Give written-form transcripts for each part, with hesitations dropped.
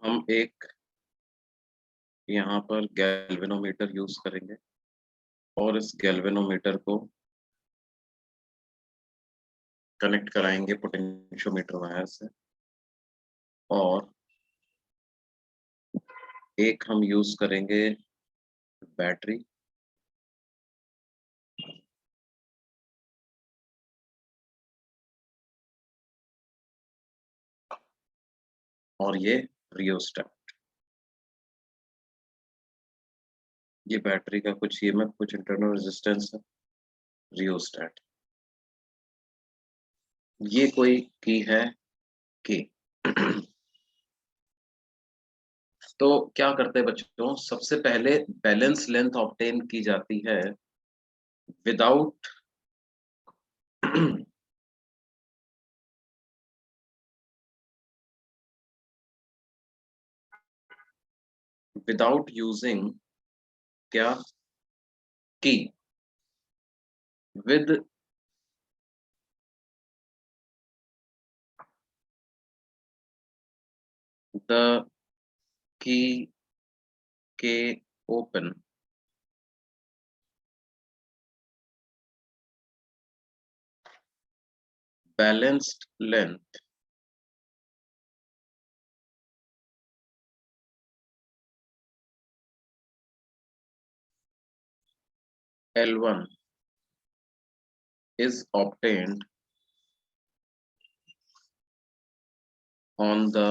हम एक यहाँ पर गैल्वेनोमीटर यूज करेंगे और इस गैल्वेनोमीटर को कनेक्ट कराएंगे पोटेंशियोमीटर वायर से और एक हम यूज करेंगे बैटरी और ये रियोस्टेट। ये बैटरी का कुछ ईएमएफ कुछ इंटरनल रेजिस्टेंस है, रियोस्टेट। ये कोई की है की। तो क्या करते हैं बच्चों, सबसे पहले बैलेंस लेंथ ऑब्टेन की जाती है विदाउट विदाउट यूजिंग क्या की, विद द की के open balanced length L1 is obtained on the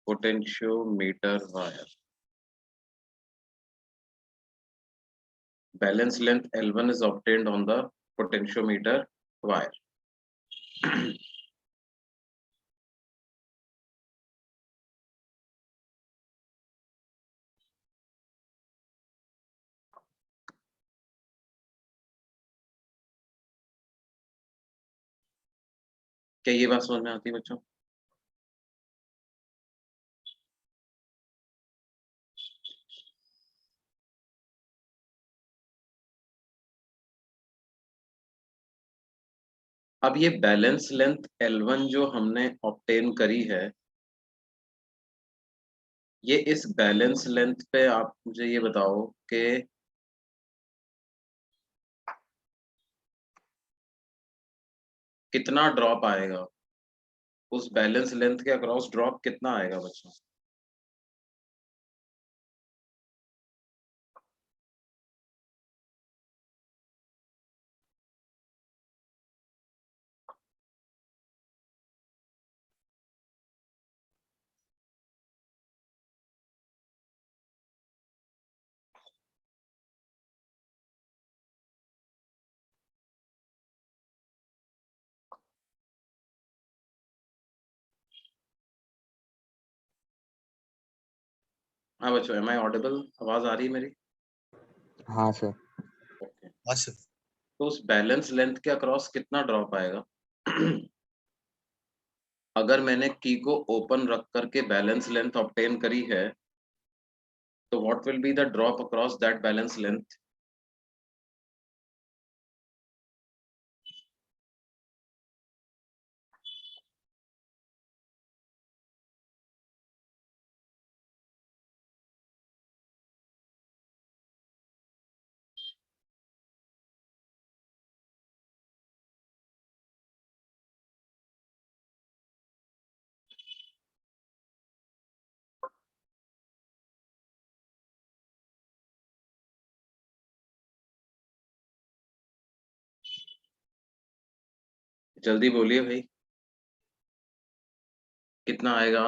potentiometer wire. Balance length L1 is obtained on the potentiometer wire. क्या ये बात समझ में आती है बच्चों? अब ये बैलेंस लेंथ L1 जो हमने ऑब्टेन करी है, ये इस बैलेंस लेंथ पे आप मुझे ये बताओ कि कितना ड्रॉप आएगा, उस बैलेंस लेंथ के अक्रॉस ड्रॉप कितना आएगा बच्चों? हाँ बच्चों, एम आई ऑडिबल? आवाज आ रही है मेरी? हाँ सर। ओके। तो उस बैलेंस लेंथ के अक्रॉस कितना ड्रॉप आएगा? अगर मैंने की को ओपन रख करके बैलेंस लेंथ ऑब्टेन करी है, तो what will be the drop across that balance length? जल्दी बोलिए भाई, कितना आएगा?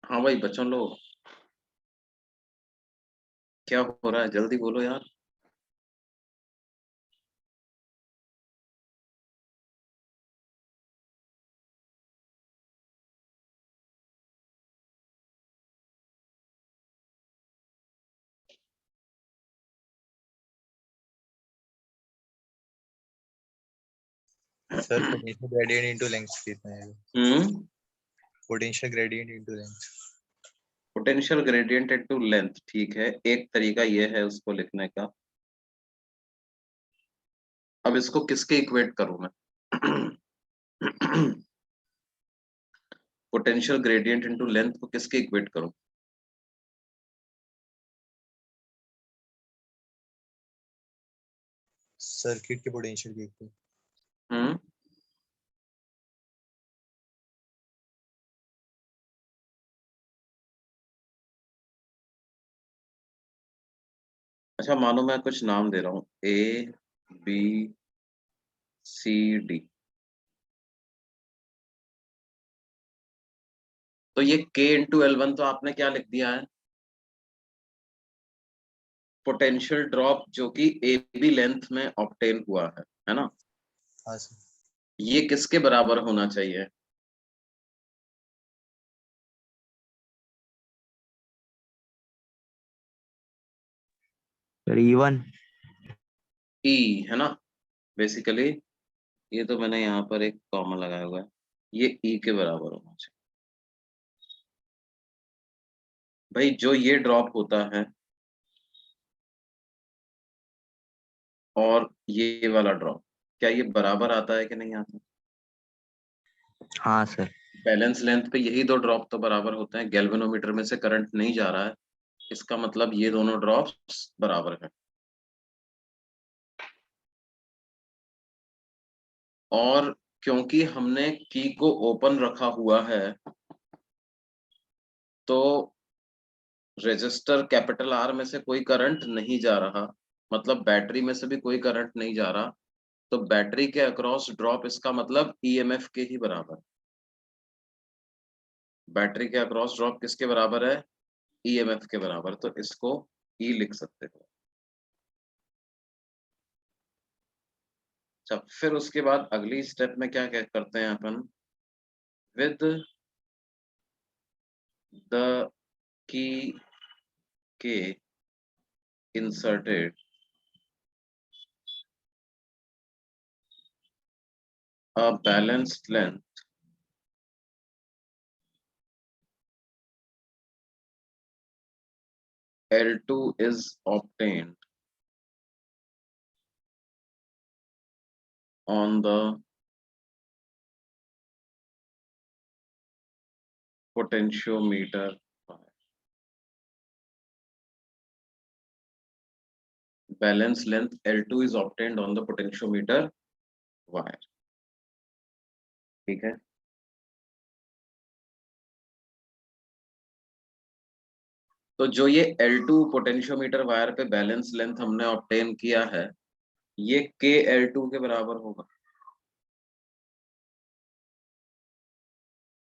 हाँ भाई बच्चों लोग, क्या हो रहा है, जल्दी बोलो यार। Sir potential gradient into length कितना है? Potential gradient into length. Potential gradient into length, ठीक है, एक तरीका ये है उसको लिखने का। अब इसको किसके इक्वेट करूं मैं? पोटेंशियल ग्रेडियंट इनटू लेंथ को किसके इक्वेट करूं? सर्किट के पोटेंशियल के इक्वल। हम्म अच्छा, मानो मैं कुछ नाम दे रहा हूं, ए बी सी डी, तो ये K इंटू L1 तो आपने क्या लिख दिया है? पोटेंशियल ड्रॉप जो कि ए बी लेंथ में ऑब्टेन हुआ है ना? हाँ सर। ये किसके बराबर होना चाहिए? E1। E, है ना? बेसिकली ये तो मैंने यहाँ पर एक कॉमा लगाया हुआ है, ये E के बराबर होना चाहिए। भाई जो ये ड्रॉप होता है और ये वाला ड्रॉप, क्या ये बराबर आता है कि नहीं आता? हाँ सर। बैलेंस लेंथ पे यही दो ड्रॉप तो बराबर होते हैं, गैल्वेनोमीटर में से करंट नहीं जा रहा है, इसका मतलब ये दोनों ड्रॉप्स बराबर हैं। और क्योंकि हमने की को ओपन रखा हुआ है, तो रेजिस्टर कैपिटल आर में से कोई करंट नहीं जा रहा, मतलब बैटरी में से भी कोई करंट नहीं जा रहा, तो बैटरी के अक्रॉस ड्रॉप इसका मतलब ईएमएफ के ही बराबर। बैटरी के अक्रॉस ड्रॉप किसके बराबर है? ईएमएफ के बराबर, तो इसको ई लिख सकते हो। अच्छा, फिर उसके बाद अगली स्टेप में क्या क्या करते हैं अपन? विद द की के inserted a balanced length L2 is obtained on the potentiometer wire. Balance length L2 is obtained on the potentiometer wire. ठीक है, तो जो ये L2 पोटेंशियोमीटर वायर पे बैलेंस लेंथ हमने ऑब्टेन किया है, ये के L2 के बराबर होगा।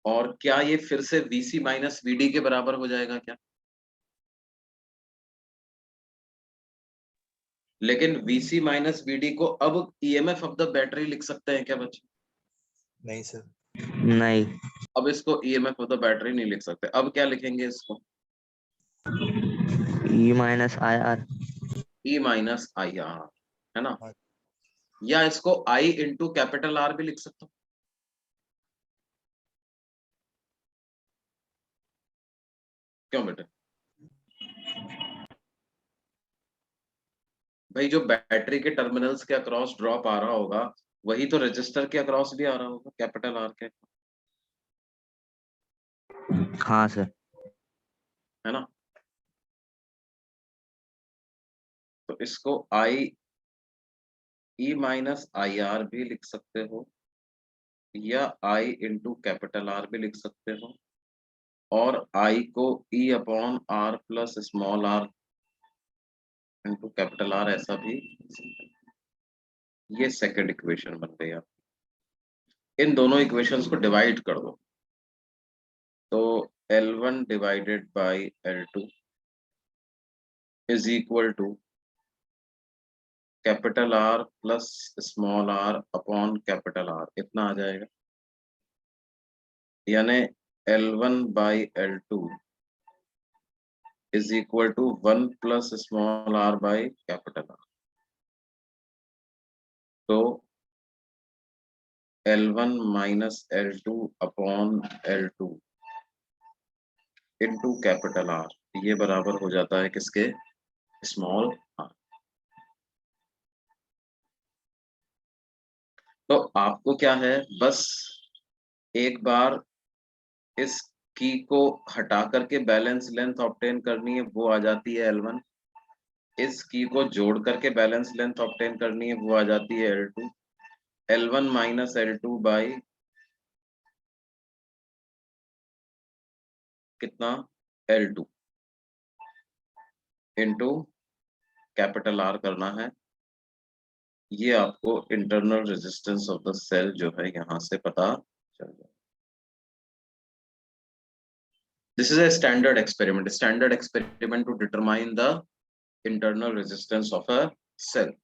और क्या ये फिर से VC माइनस VD के बराबर हो जाएगा क्या? लेकिन VC माइनस VD को अब EMF ऑफ द बैटरी लिख सकते हैं क्या बच्चे? नहीं सर। नहीं। अब इसको EMF ऑफ द बैटरी नहीं लिख सकते, अब क्या लिखेंगे इसको? E minus IR। E minus IR, है ना? हाँ। या इसको I इंटू कैपिटल R भी लिख सकता हूँ। क्यों बेटे? भाई जो बैटरी के टर्मिनल्स के अक्रॉस ड्रॉप आ रहा होगा, वही तो रजिस्टर के अक्रॉस भी आ रहा होगा, कैपिटल आर के, हाँ सर। है ना? तो इसको आई ई माइनस आई आर भी लिख सकते हो, या आई इंटू कैपिटल आर भी लिख सकते हो, और आई को E upon R plus small r into capital R ऐसा भी लिख सकते हो। ये सेकंड इक्वेशन बन गई। आप इन दोनों इक्वेशंस को डिवाइड कर दो, तो L1 divided by L2 is equal to capital R plus small r upon capital R, इतना आ जाएगा। यानी L1 by L2 is equal to 1 plus small r by capital R. तो L1 minus L2 upon L2 into capital R, ये बराबर हो जाता है किसके? Small r। तो आपको क्या है, बस एक बार इस की को हटा करके बैलेंस लेंथ ऑब्टेन करनी है, वो आ जाती है L1। इस की को जोड़ करके बैलेंस लेंथ ऑब्टेन करनी है, वो आ जाती है L2। L1 minus L2 by कितना? L2 इंटू कैपिटल R करना है। ये आपको internal resistance of the cell जो है यहां से पता चल जाए। This is a standard experiment to determine the internal resistance of a cell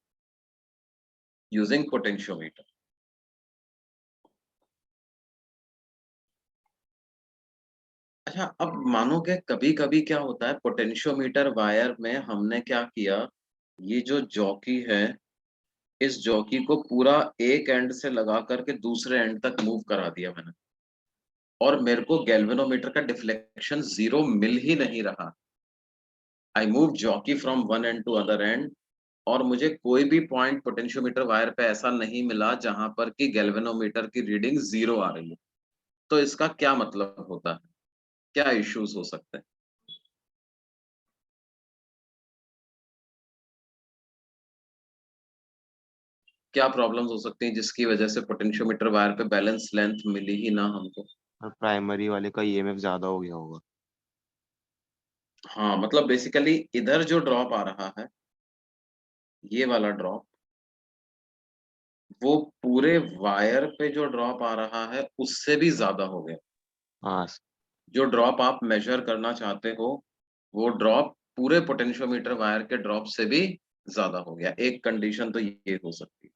using potentiometer। अच्छा, अब मानो कि कभी कभी क्या होता है, पोटेंशियोमीटर वायर में हमने क्या किया, ये जो जॉकी है, इस जॉकी को पूरा एक एंड से लगा करके दूसरे एंड तक मूव करा दिया मैंने, और मेरे को गैल्वेनोमीटर का डिफ्लेक्शन 0 मिल ही नहीं रहा। I move jockey from one end to other end, और मुझे कोई भी पॉइंट पोटेंशियोमीटर वायर पे ऐसा नहीं मिला जहां पर कि गैल्वेनोमीटर की रीडिंग 0 आ रही है। तो इसका क्या मतलब होता है, क्या इश्यूज हो सकते हैं? क्या प्रॉब्लम्स हो सकती हैं जिसकी वजह से पोटेंशियोमीटर वायर पे बैलेंस लेंथ मिली ही ना हमको? और प्राइमरी वाले का ईएमएफ ज्यादा हो गया होगा। हाँ, मतलब बेसिकली इधर जो ड्रॉप आ रहा है, ये वाला ड्रॉप, वो पूरे वायर पे जो ड्रॉप आ रहा है उससे भी ज्यादा हो गया। हाँ जो ड्रॉप आप मेजर करना चाहते हो, वो ड्रॉप पूरे पोटेंशियोमीटर वायर के ड्रॉप से भी ज्यादा हो गया। एक कंडीशन तो ये हो सकती है,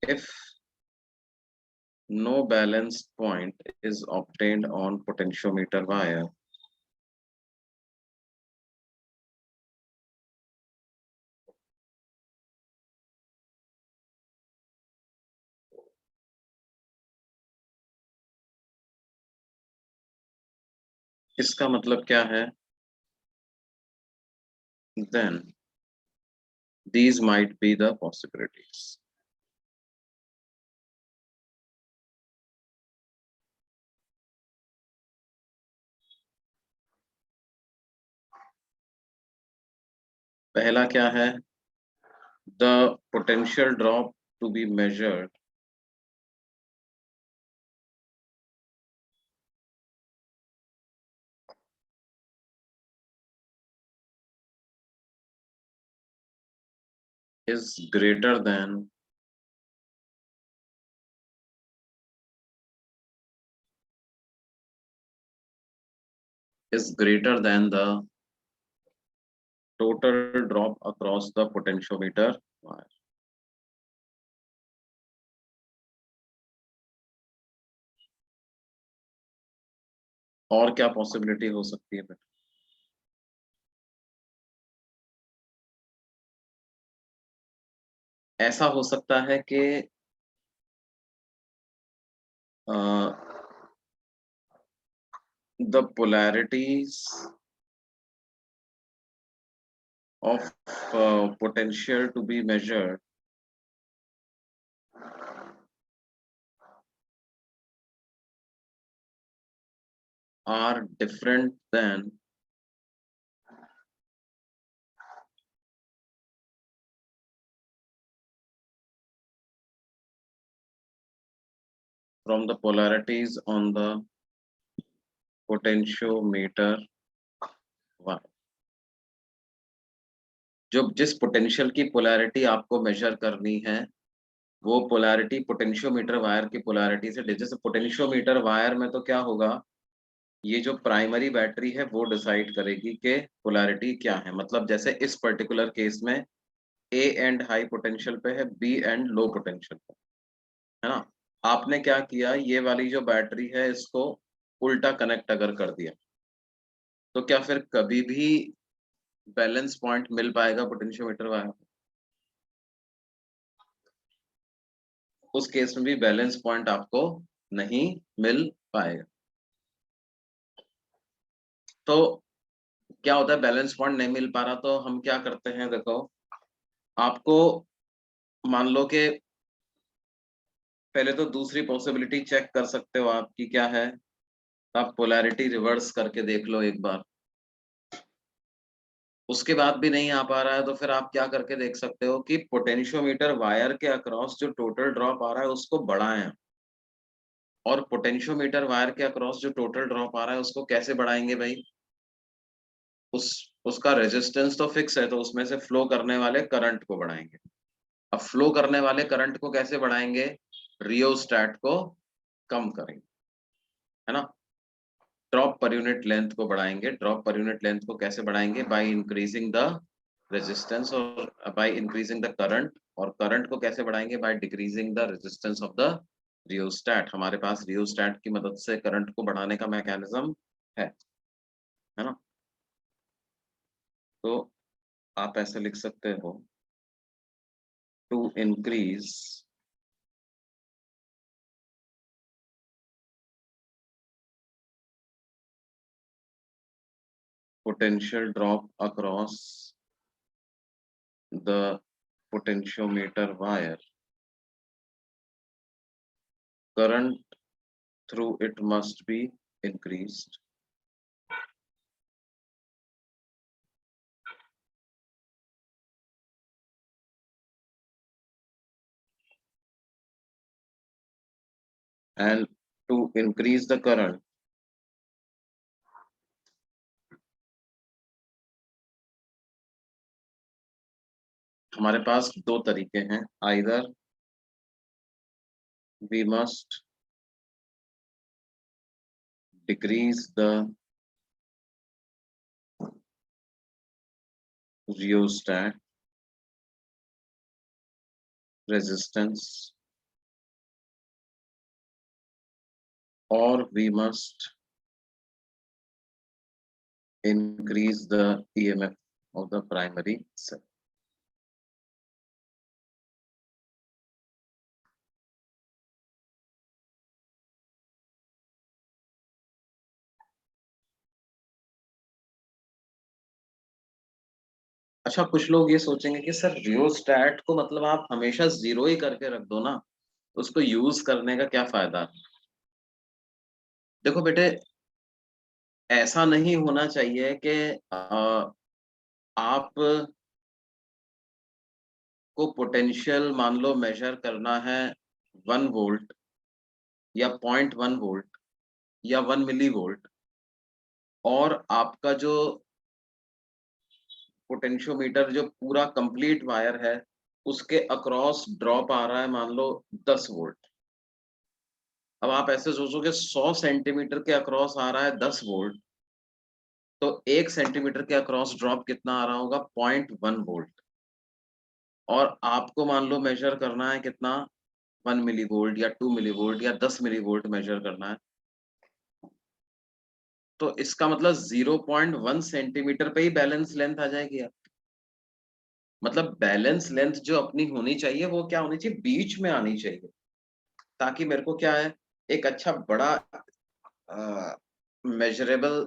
if no balance point is obtained on potentiometer wire, इसका मतलब क्या है? Then these might be the possibilities। पहला क्या है? The potential drop to be measured is greater than the total drop across the potentiometer wire। और क्या possibility हो सकती है बेटा? ऐसा हो सकता है कि the polarities of potential to be measured are different than from the polarities on the potentiometer wire। जो जिस पोटेंशियल की पोलैरिटी आपको मेजर करनी है, वो पोलैरिटी पोटेंशियोमीटर वायर की पोलैरिटी से, जैसे पोटेंशियोमीटर वायर में तो क्या होगा, ये जो प्राइमरी बैटरी है वो डिसाइड करेगी कि पोलैरिटी क्या है। मतलब जैसे इस पर्टिकुलर केस में ए एंड हाई पोटेंशियल पे है, बी एंड लो पोटेंशियल पे है ना। आपने क्या किया, ये वाली जो बैटरी है इसको उल्टा कनेक्ट अगर कर दिया, तो क्या फिर कभी भी बैलेंस पॉइंट मिल पाएगा पोटेंशियोमीटर वायर? उस केस में भी बैलेंस पॉइंट आपको नहीं मिल पाएगा। तो क्या होता है, बैलेंस पॉइंट नहीं मिल पा रहा तो हम क्या करते हैं, देखो आपको मान लो कि पहले तो दूसरी पॉसिबिलिटी चेक कर सकते हो आपकी क्या है, आप पोलैरिटी रिवर्स करके देख लो एक बार, उसके बाद भी नहीं आ पा रहा है तो फिर आप क्या करके देख सकते हो कि पोटेंशियोमीटर वायर के अक्रॉस जो टोटल ड्रॉप आ रहा है उसको बढ़ाएं, और पोटेंशियोमीटर वायर के अक्रॉस जो टोटल ड्रॉप आ रहा है उसको कैसे बढ़ाएंगे भाई, उसका रेजिस्टेंस तो फिक्स है तो उसमें से फ्लो करने वाले करंट को बढ़ाएंगे। अब फ्लो करने वाले करंट को कैसे बढ़ाएंगे, रियोस्टैट को कम करेंगे, है ना। ड्रॉप पर यूनिट लेंथ को बढ़ाएंगे, ड्रॉप पर यूनिट लेंथ को कैसे बढ़ाएंगे, बाय इंक्रीजिंग द रेजिस्टेंस और बाय इंक्रीजिंग द करंट, और करंट को कैसे बढ़ाएंगे, by decreasing the resistance of the rheostat. हमारे पास रियोस्टैट की मदद से करंट को बढ़ाने का मैकेनिज्म है ना। तो आप ऐसे लिख सकते हो, to increase potential drop across the potentiometer wire, current through it must be increased and to increase the current हमारे पास दो तरीके हैं, either we must decrease the rheostat resistance or we must increase the EMF of the primary cell। अच्छा, कुछ लोग ये सोचेंगे कि सर रियोस्टैट को मतलब आप हमेशा जीरो ही करके रख दो ना, उसको यूज करने का क्या फायदा। देखो बेटे, ऐसा नहीं होना चाहिए कि आप को पोटेंशियल मान लो मेजर करना है 1 वोल्ट या 0.1 वोल्ट या 1 मिली वोल्ट, और आपका जो पोटेंशियोमीटर जो पूरा कंप्लीट वायर है उसके अक्रॉस ड्रॉप आ रहा है मान लो 10 वोल्ट। अब आप ऐसे सोचोगे 100 सेंटीमीटर के अक्रॉस आ रहा है 10 वोल्ट, तो 1 सेंटीमीटर के अक्रॉस ड्रॉप कितना आ रहा होगा, 0.1 वोल्ट, और आपको मान लो मेजर करना है कितना, 1 मिली वोल्ट या 2 मिली वोल्ट या 10 मिली वोल्ट मेजर करना है। तो इसका मतलब 0.1 सेंटीमीटर पे ही बैलेंस लेंथ आ जाएगी आप। मतलब बैलेंस लेंथ जो अपनी होनी चाहिए वो क्या होनी चाहिए, बीच में आनी चाहिए, ताकि मेरे को क्या है, एक अच्छा बड़ा मेजरेबल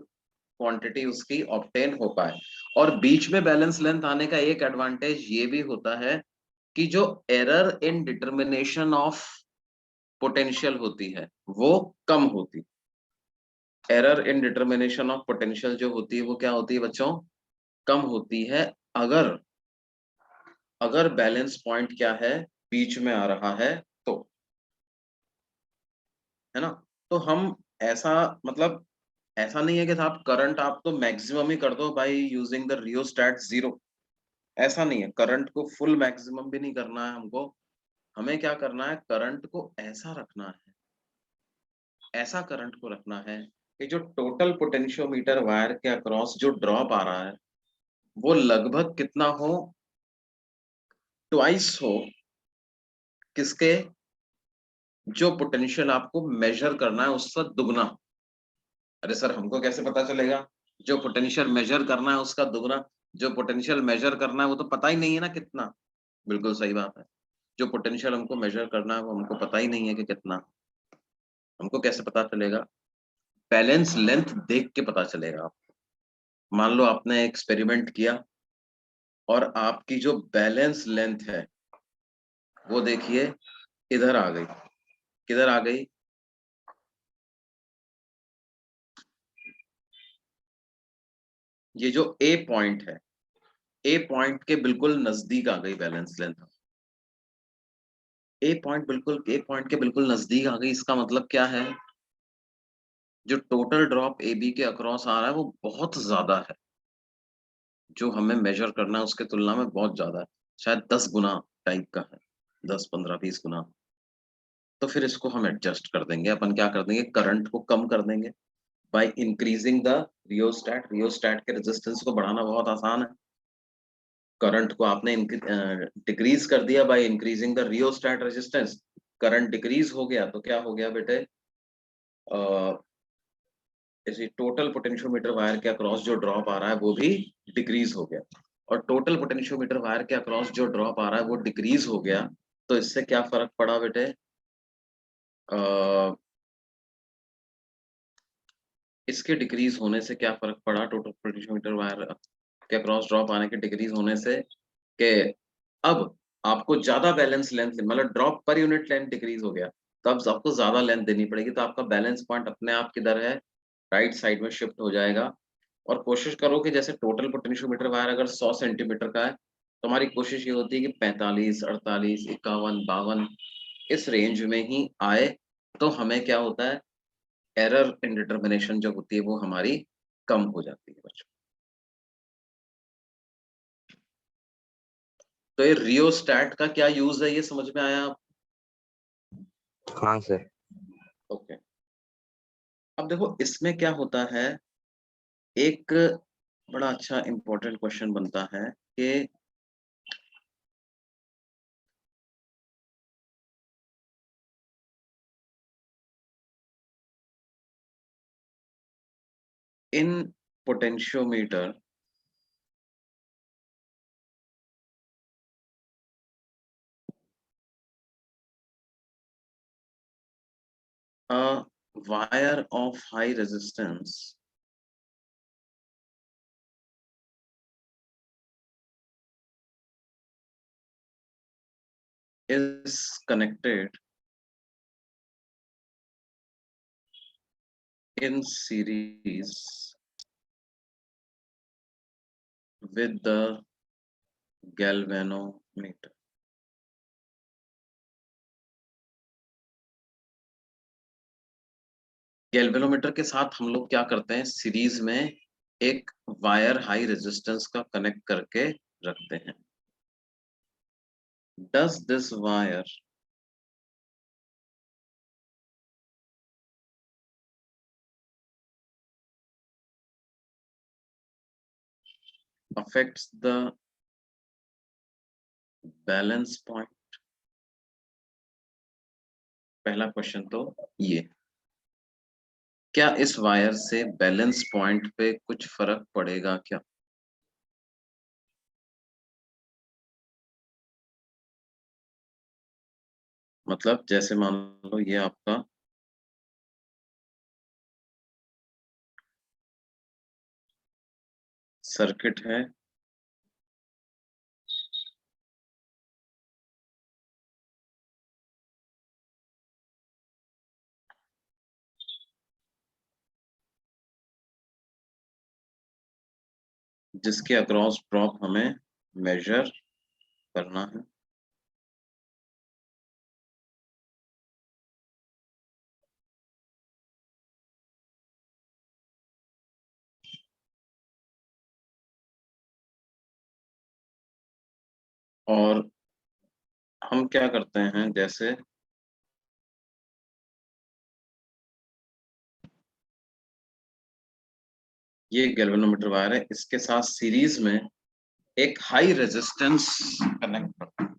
क्वांटिटी उसकी ऑब्टेन हो पाए। और बीच में बैलेंस लेंथ आने का एक एडवांटेज ये भी होता है कि जो error in determination of potential होती है वो कम होती। Error in determination of potential जो होती है वो क्या होती है बच्चों, कम होती है, अगर अगर बैलेंस पॉइंट क्या है, बीच में आ रहा है तो, है ना। तो हम ऐसा मतलब ऐसा नहीं है कि साहब करंट आप तो मैक्सिमम ही कर दो by using the rheostat zero, ऐसा नहीं है। करंट को फुल मैक्सिमम भी नहीं करना है हमको, हमें क्या करना है, करंट को ऐसा रखना है, ऐसा करंट को रखना है कि जो टोटल पोटेंशियोमीटर वायर के अक्रॉस जो ड्रॉप आ रहा है वो लगभग कितना हो, ट्वाइस हो किसके, जो पोटेंशियल आपको मेजर करना है उसका दुगना। अरे सर हमको कैसे पता चलेगा, जो पोटेंशियल मेजर करना है उसका दुगना, जो पोटेंशियल मेजर करना है वो तो पता ही नहीं है ना कितना। बिल्कुल सही बात है। जो पोटेंशियल हमको मेजर करना है वो हमको पता ही नहीं है कि कितना, हमको कैसे पता चलेगा? बैलेंस लेंथ देख के पता चलेगा। मान लो आपने एक्सपेरिमेंट किया और आपकी जो बैलेंस लेंथ है वो देखिए इधर आ गई, किधर आ गई? ये जो ए पॉइंट है, ए पॉइंट के बिल्कुल नजदीक आ गई बैलेंस लेंथ। ए पॉइंट के बिल्कुल नजदीक आ गई, इसका मतलब क्या है? जो टोटल ड्रॉप ए बी के अक्रॉस आ रहा है वो बहुत ज्यादा है, जो हमें मेजर करना है उसके तुलना में बहुत ज्यादा है, शायद 10 गुना टाइप का है, 10 15 20 गुना। तो फिर इसको हम एडजस्ट कर देंगे, अपन क्या कर देंगे, करंट को कम कर देंगे by increasing the rheostat. Rheostat के रेजिस्टेंस को बढ़ाना बहुत आसान है। करंट को आपने डिक्रीज कर दिया by increasing the rheostat resistance, current decrease हो गया तो क्या हो गया बेटे, इसी टोटल पोटेंशियोमीटर वायर के अक्रॉस जो ड्रॉप आ रहा है वो भी डिक्रीज हो गया। और टोटल पोटेंशियोमीटर वायर के अक्रॉस जो ड्रॉप आ रहा है वो डिक्रीज हो गया, तो इससे क्या फर्क पड़ा बेटे? इसके डिक्रीज होने से क्या फर्क पड़ा, टोटल पोटेंशियोमीटर वायर के अक्रॉस ड्रॉप आने के डिक्रीज होने से, कि अब आपको ज्यादा बैलेंस लेंथ, मतलब drop per unit length decrease हो गया, तो अब आपको ज्यादा लेंथ देनी पड़ेगी, तो आपका बैलेंस पॉइंट अपने आप किधर है, राइट साइड में शिफ्ट हो जाएगा। और कोशिश करो कि जैसे टोटल पोटेंशियोमीटर वायर अगर 100 सेंटीमीटर का है, तो हमारी कोशिश ये होती है कि 45 48 51 52 इस रेंज में ही आए, तो हमें क्या होता है, एरर इन डिटर्मिनेशन जो होती है वो हमारी कम हो जाती है बच्चों। तो ये रियोस्टैट का क्या यूज है, ये समझ में आया आप? हाँ सर। ओके। अब देखो इसमें क्या होता है, एक बड़ा अच्छा इंपॉर्टेंट क्वेश्चन बनता है कि इन potentiometer a wire of high resistance is connected in series with the galvanometer. Galvanometer के साथ हम लोग क्या करते हैं, सीरीज में एक वायर हाई रेजिस्टेंस का कनेक्ट करके रखते हैं। Does this wire affects the balance point? पहला क्वेश्चन तो ये, क्या इस वायर से बैलेंस पॉइंट पे कुछ फर्क पड़ेगा क्या? मतलब जैसे मान लो ये आपका सर्किट है, जिसके अक्रॉस ड्रॉप हमें मेजर करना है, और हम क्या करते हैं, जैसे ये गैल्वेनोमीटर वायर है, इसके साथ सीरीज में एक हाई रेजिस्टेंस कनेक्ट करते हैं।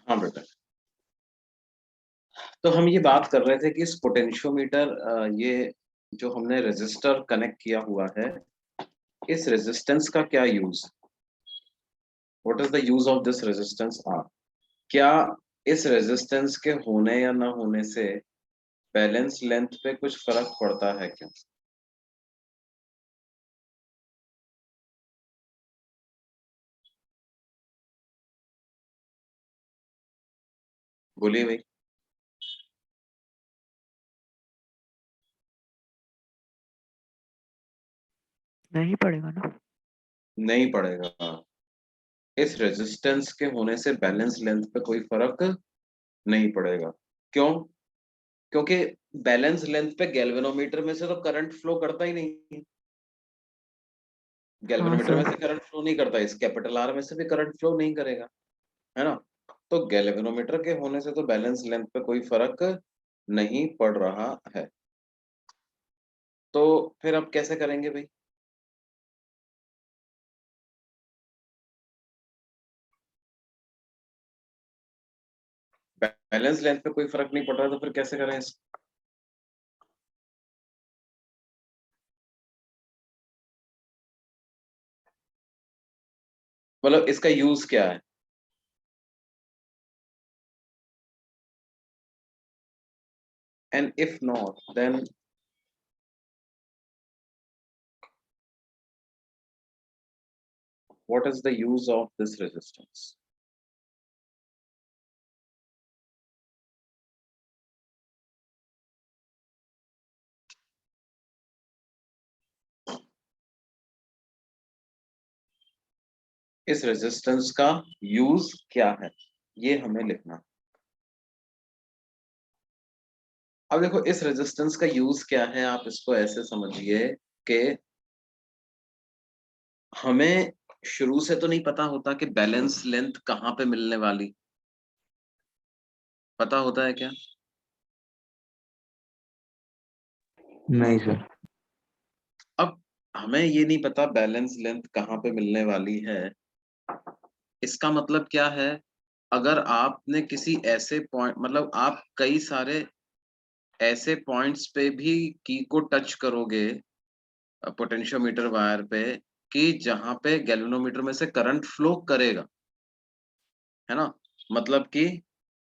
हाँ बेटा, तो हम ये बात कर रहे थे कि इस पोटेंशियोमीटर, ये जो हमने रेजिस्टर कनेक्ट किया हुआ है, इस रेजिस्टेंस का क्या use, what is the use of this resistance R. क्या इस रेजिस्टेंस के होने या ना होने से बैलेंस लेंथ पे कुछ फर्क पड़ता है क्या? बोलिए भाई। नहीं पड़ेगा ना। नहीं पड़ेगा। इस रेजिस्टेंस के होने से बैलेंस लेंथ पे कोई फर्क नहीं पड़ेगा। क्यों? क्योंकि बैलेंस लेंथ पे गैल्वेनोमीटर में से तो करंट फ्लो करता ही नहीं। हाँ गैल्वेनोमीटर में सर। से करंट फ्लो नहीं करता, इस कैपिटल आर में से भी करंट फ्लो नहीं करेगा, है ना। तो गैल्वेनोमीटर के होने से तो बैलेंस लेंथ पे कोई फर्क नहीं पड़ रहा है। तो फिर अब कैसे करेंगे भाई? बैलेंस लेंथ पे कोई फर्क नहीं पड़ रहा तो फिर कैसे करें इसको? मतलब इसका यूज क्या है? And if not then what is the use of this resistance? इस रेजिस्टेंस का यूज क्या है, ये हमें लिखना। अब देखो, इस रेजिस्टेंस का यूज क्या है, आप इसको ऐसे समझिए कि हमें शुरू से तो नहीं पता होता कि बैलेंस लेंथ कहाँ पे मिलने वाली, पता होता है क्या? नहीं सर। अब हमें ये नहीं पता बैलेंस लेंथ कहाँ पे मिलने वाली है। इसका मतलब क्या है? अगर आपने किसी ऐसे पॉइंट, मतलब आप कई सारे ऐसे पॉइंट्स पे भी की को टच करोगे पोटेंशियोमीटर वायर पे, कि जहां पे गैल्वेनोमीटर में से करंट फ्लो करेगा, है ना। मतलब कि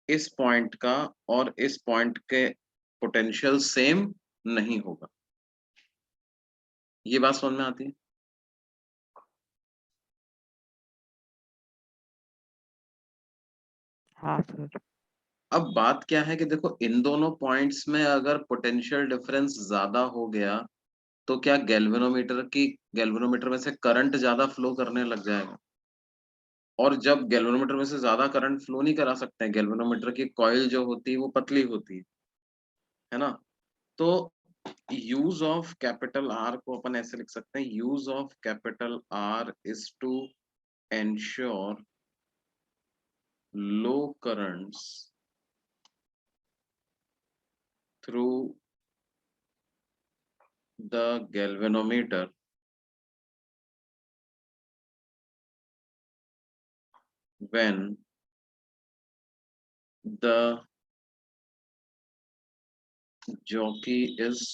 इस पॉइंट का और इस पॉइंट के पोटेंशियल सेम नहीं होगा। ये बात समझ में आती है? हाँ सर। अब बात क्या है कि देखो, इन दोनों पॉइंट्स में अगर पोटेंशियल डिफरेंस ज्यादा हो गया तो क्या गैल्वेनोमीटर में से करंट ज्यादा फ्लो करने लग जाएगा। और जब गैल्वेनोमीटर में से ज्यादा करंट फ्लो नहीं करा सकते हैं, गैल्वेनोमीटर की कॉइल जो होती है वो पतली होती है ना। तो यूज ऑफ कैपिटल आर को अपन ऐसे लिख सकते हैं, use of capital R is to ensure low currents through the galvanometer when the jockey is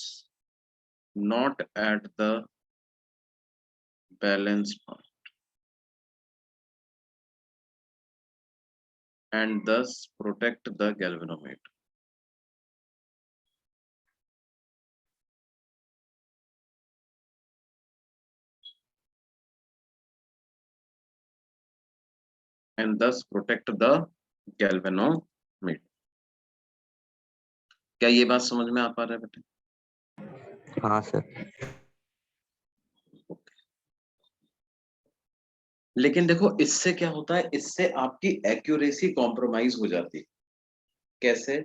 not at the balance point and thus protect the galvanometer. And thus protect the galvanometer. क्या ये बात समझ में आ पा रहा है बेटे? हाँ सर। लेकिन देखो, इससे क्या होता है, इससे आपकी एक्यूरेसी कॉम्प्रोमाइज हो जाती है। कैसे?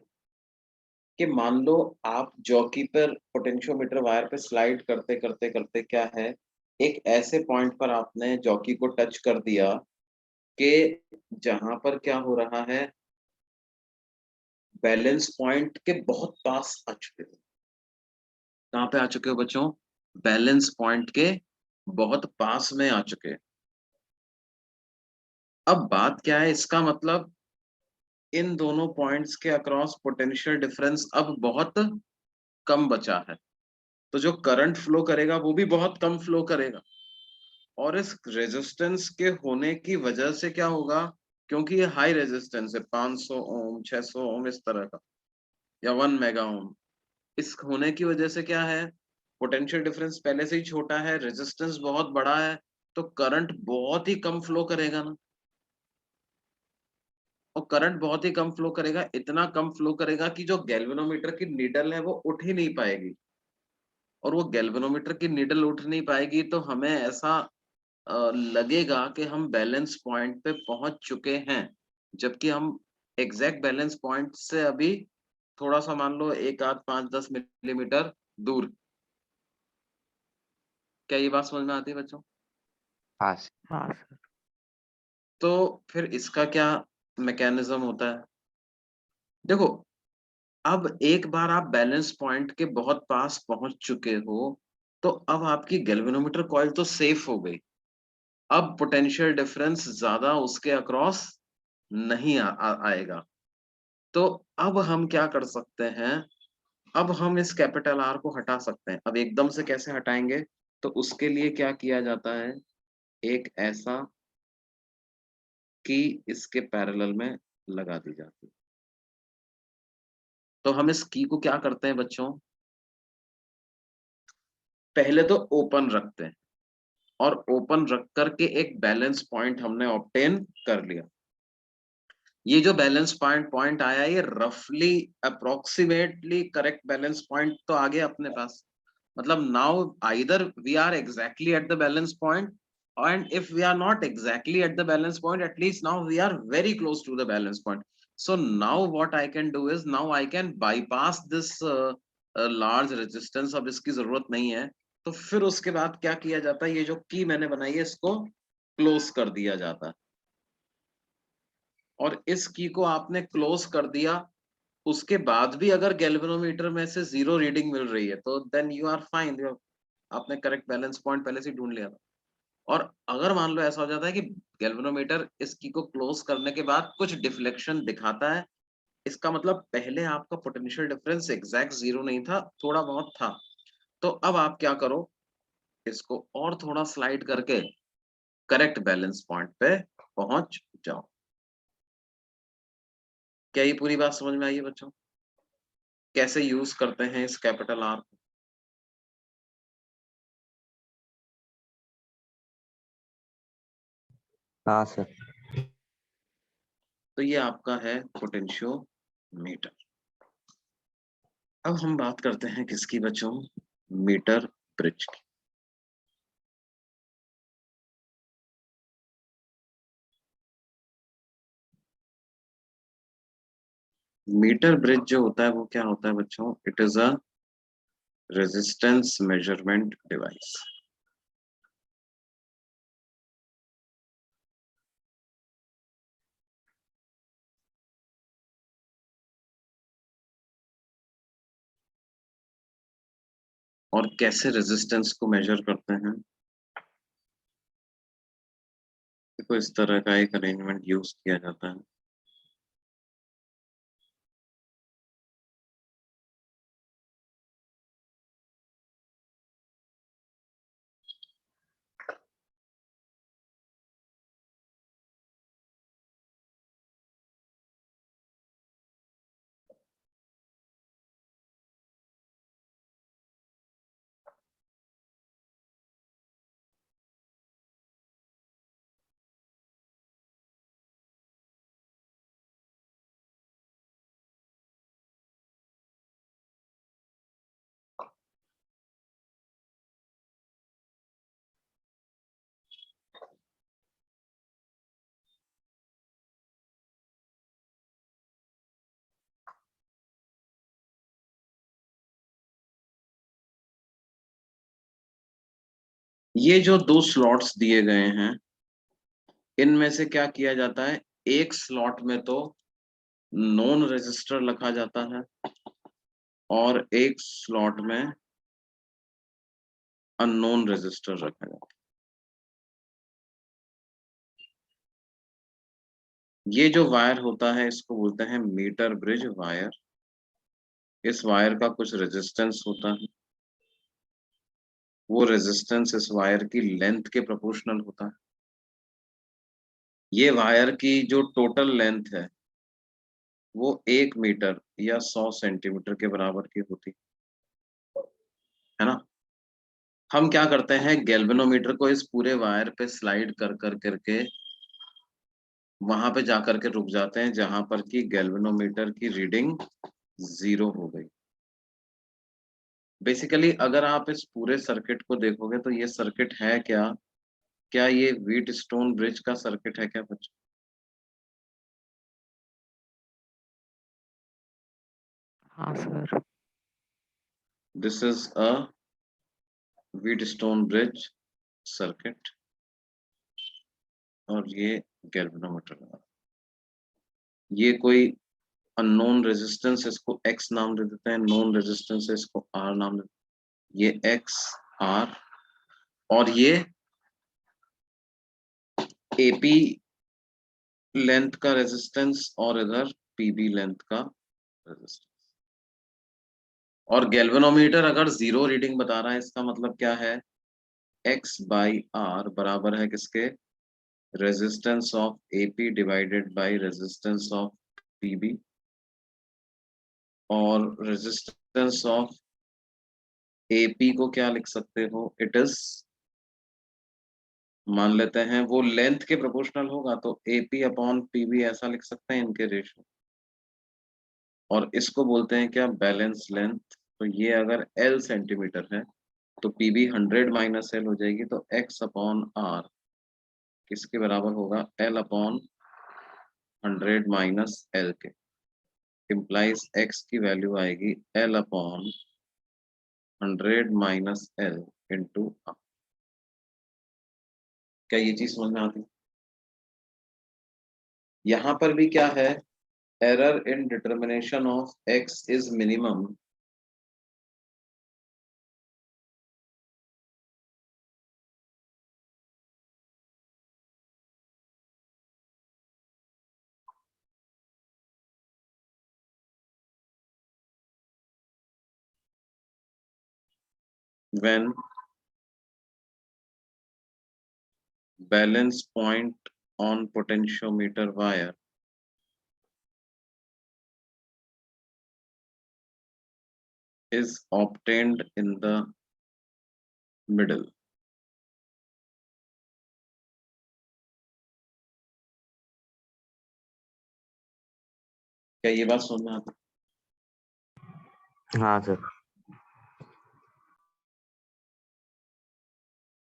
कि मान लो आप जॉकी पर पोटेंशियोमीटर वायर पे स्लाइड करते करते करते क्या है, एक ऐसे पॉइंट पर आपने जॉकी को टच कर दिया कि जहां पर क्या हो रहा है, बैलेंस पॉइंट के बहुत पास आ चुके हो। कहाँ पे आ चुके हो बच्चों? बैलेंस पॉइंट के बहुत पास में आ चुके हैं। अब बात क्या है, इसका मतलब इन दोनों पॉइंट्स के अक्रॉस पोटेंशियल डिफरेंस अब बहुत कम बचा है, तो जो करंट फ्लो करेगा वो भी बहुत कम फ्लो करेगा। और इस रेजिस्टेंस के होने की वजह से क्या होगा, क्योंकि ये हाई रेजिस्टेंस है 500 ओम 600 ओम इस तरह का, या 1 मेगा ओम, इस होने की वजह से क्या है, पोटेंशियल डिफरेंस पहले से ही छोटा है, रेजिस्टेंस बहुत बड़ा है, तो करंट बहुत ही कम फ्लो करेगा ना। और करंट बहुत ही कम फ्लो करेगा, इतना कम फ्लो करेगा कि जो गैल्वेनोमीटर की नीडल है वो उठ ही नहीं पाएगी। और वो गैल्वेनोमीटर की नीडल उठ नहीं पाएगी तो हमें ऐसा लगेगा कि हम बैलेंस पॉइंट पे पहुंच चुके हैं, जबकि हम एग्जैक्ट बैलेंस पॉइंट से अभी थोड़ा सा मान लो एक आध 5-10 मिलीमीटर दूर। क्या ये बात समझ में आती है बच्चों? हाँ सर। हाँ सर। तो फिर इसका क्या मैकेनिज्म होता है? देखो, अब एक बार आप बैलेंस पॉइंट के बहुत पास पहुंच चुके हो, तो अब आपकी गैल्वेनोमीटर कॉइल तो सेफ हो गई। अब पोटेंशियल डिफरेंस ज्यादा उसके अक्रॉस नहीं आएगा। तो अब हम क्या कर सकते हैं, अब हम इस कैपिटल आर को हटा सकते हैं। अब एकदम से कैसे हटाएंगे, तो उसके लिए क्या किया जाता है, एक ऐसा की इसके पैरेलल में लगा दी जाती है। तो हम इस की को क्या करते हैं बच्चों, पहले तो ओपन रखते हैं, और ओपन रख करके एक बैलेंस पॉइंट हमने ऑब्टेन कर लिया। ये जो बैलेंस पॉइंट आया, ये रफली अप्रोक्सीमेटली करेक्ट बैलेंस पॉइंट तो आ गया अपने पास। मतलब now either we are exactly at the balance point, and if we are not exactly at the balance point, at least now we are very close to the balance point. So now what I can do is, now I can bypass this large resistance, अब इसकी जरूरत नहीं है। तो फिर उसके बाद क्या किया जाता है, ये जो की मैंने बनाई है इसको क्लोज कर दिया जाता है। और इस की को आपने क्लोज कर दिया, उसके बाद भी अगर गैल्वेनोमीटर में से 0 रीडिंग मिल रही है तो देन यू आर फाइन, आपने करेक्ट बैलेंस पॉइंट पहले से ढूंढ लिया था। और अगर मान लो ऐसा हो जाता है कि गैल्वेनोमीटर इस की को क्लोज करने के बाद कुछ डिफ्लेक्शन दिखाता है, इसका मतलब पहले आपका पोटेंशियल डिफरेंस एग्जैक्ट 0 नहीं था, थोड़ा बहुत था। तो अब आप क्या करो, इसको और थोड़ा स्लाइड करके करेक्ट बैलेंस पॉइंट पे पहुंच जाओ। क्या ये पूरी बात समझ में आई है बच्चों? कैसे यूज करते हैं इस कैपिटल आर? हाँ सर। तो ये आपका है पोटेंशियोमीटर। अब हम बात करते हैं किसकी बच्चों, मीटर ब्रिज की। मीटर ब्रिज जो होता है वो क्या होता है बच्चों, it is a resistance measurement device. और कैसे रेजिस्टेंस को मेजर करते हैं, देखो इस तरह का एक अरेंजमेंट यूज किया जाता है। ये जो दो स्लॉट्स दिए गए हैं, इनमें से क्या किया जाता है, एक स्लॉट में तो नॉन रेजिस्टर रखा जाता है, और एक स्लॉट में अननोन रेजिस्टर रखा जाता है। ये जो वायर होता है इसको बोलते हैं मीटर ब्रिज वायर। इस वायर का कुछ रेजिस्टेंस होता है, वो रेजिस्टेंस इस वायर की लेंथ के प्रोपोर्शनल होता है। ये वायर की जो टोटल लेंथ है वो 1 मीटर या 100 सेंटीमीटर के बराबर की होती है ना। हम क्या करते हैं, गैल्वेनोमीटर को इस पूरे वायर पे स्लाइड कर कर करके वहां पे जाकर के रुक जाते हैं जहां पर कि गैल्वेनोमीटर की रीडिंग 0 हो गई। बेसिकली अगर आप इस पूरे सर्किट को देखोगे तो ये सर्किट है क्या, क्या ये व्हीट स्टोन ब्रिज का सर्किट है क्या बच्चों? हाँ sir. This is a wheat stone bridge circuit और ये गैल्वेनोमीटर। ये कोई अननोन रेजिस्टेंस, इसको एक्स नाम दे देते हैं, नोन रेजिस्टेंस है इसको आर नाम दे देते हैं। ये एक्स आर और ये एपी लेंथ का रेजिस्टेंस और इधर पीबी लेंथ का रेजिस्टेंस। और गैल्वेनोमीटर अगर 0 रीडिंग बता रहा है इसका मतलब क्या है, एक्स बाई आर बराबर है किसके, resistance of AP divided by resistance of PB. और रेजिस्टेंस ऑफ एपी को क्या लिख सकते हो, इट इज, मान लेते हैं वो लेंथ के प्रोपोर्शनल होगा तो एपी अपॉन पीबी ऐसा लिख सकते हैं इनके रेशियो। और इसको बोलते हैं क्या, बैलेंस लेंथ। तो ये अगर एल सेंटीमीटर है तो पीबी 100 माइनस एल हो जाएगी, तो एक्स अपॉन आर किसके बराबर होगा, एल अपॉन 100 माइनस एल के। इम्प्लाइज एक्स की वैल्यू आएगी L upon 100 minus L into R. क्या ये चीज समझ में आती है? यहां पर भी क्या है, error in determination of x is minimum when balance point on potentiometer wire is obtained in the middle। क्या ये बात समझ में आती है? हाँ सर।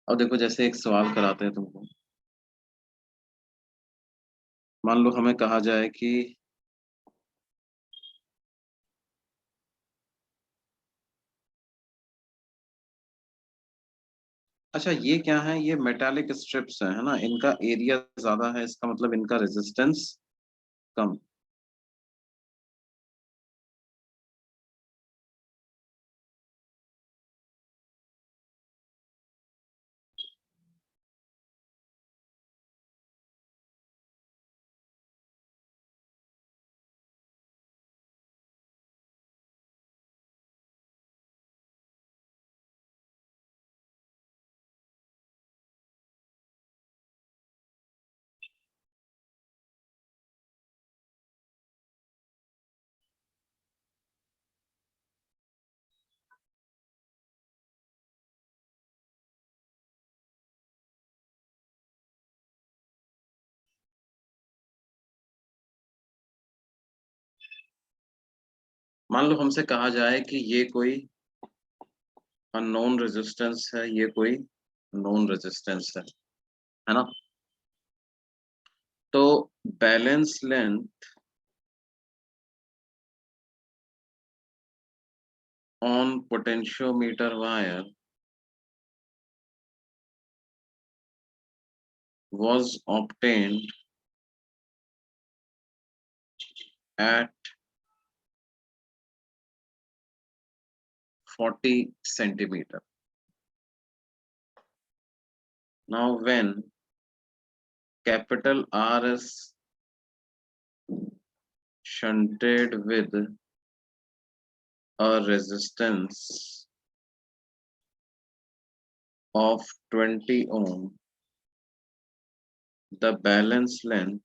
अब देखो जैसे एक सवाल कराते हैं तुमको, मान लो हमें कहा जाए कि अच्छा ये क्या है, ये मेटालिक स्ट्रिप्स है ना, इनका एरिया ज्यादा है, इसका मतलब इनका रेजिस्टेंस कम। मान लो हमसे कहा जाए कि ये कोई अननोन रेजिस्टेंस है, ये कोई नोन रेजिस्टेंस है ना। तो balance length on potentiometer wire was obtained at 40 centimeter. Now when capital R is shunted with a resistance of 20 ohm, the balance length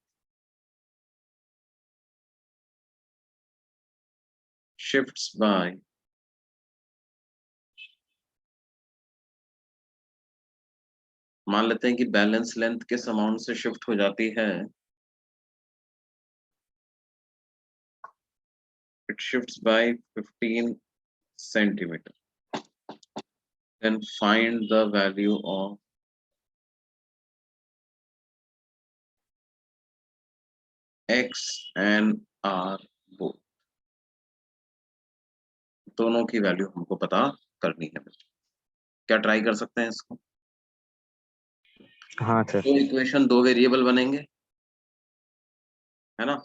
shifts by मान लेते हैं कि बैलेंस लेंथ किस अमाउंट से शिफ्ट हो जाती है, it shifts by 15 centimeter. Then find the value of x and r both. दोनों की वैल्यू हमको पता करनी है बच्चों। क्या ट्राई कर सकते हैं इसको? हाँ सर। तो इक्वेशन दो वेरिएबल बनेंगे, है ना?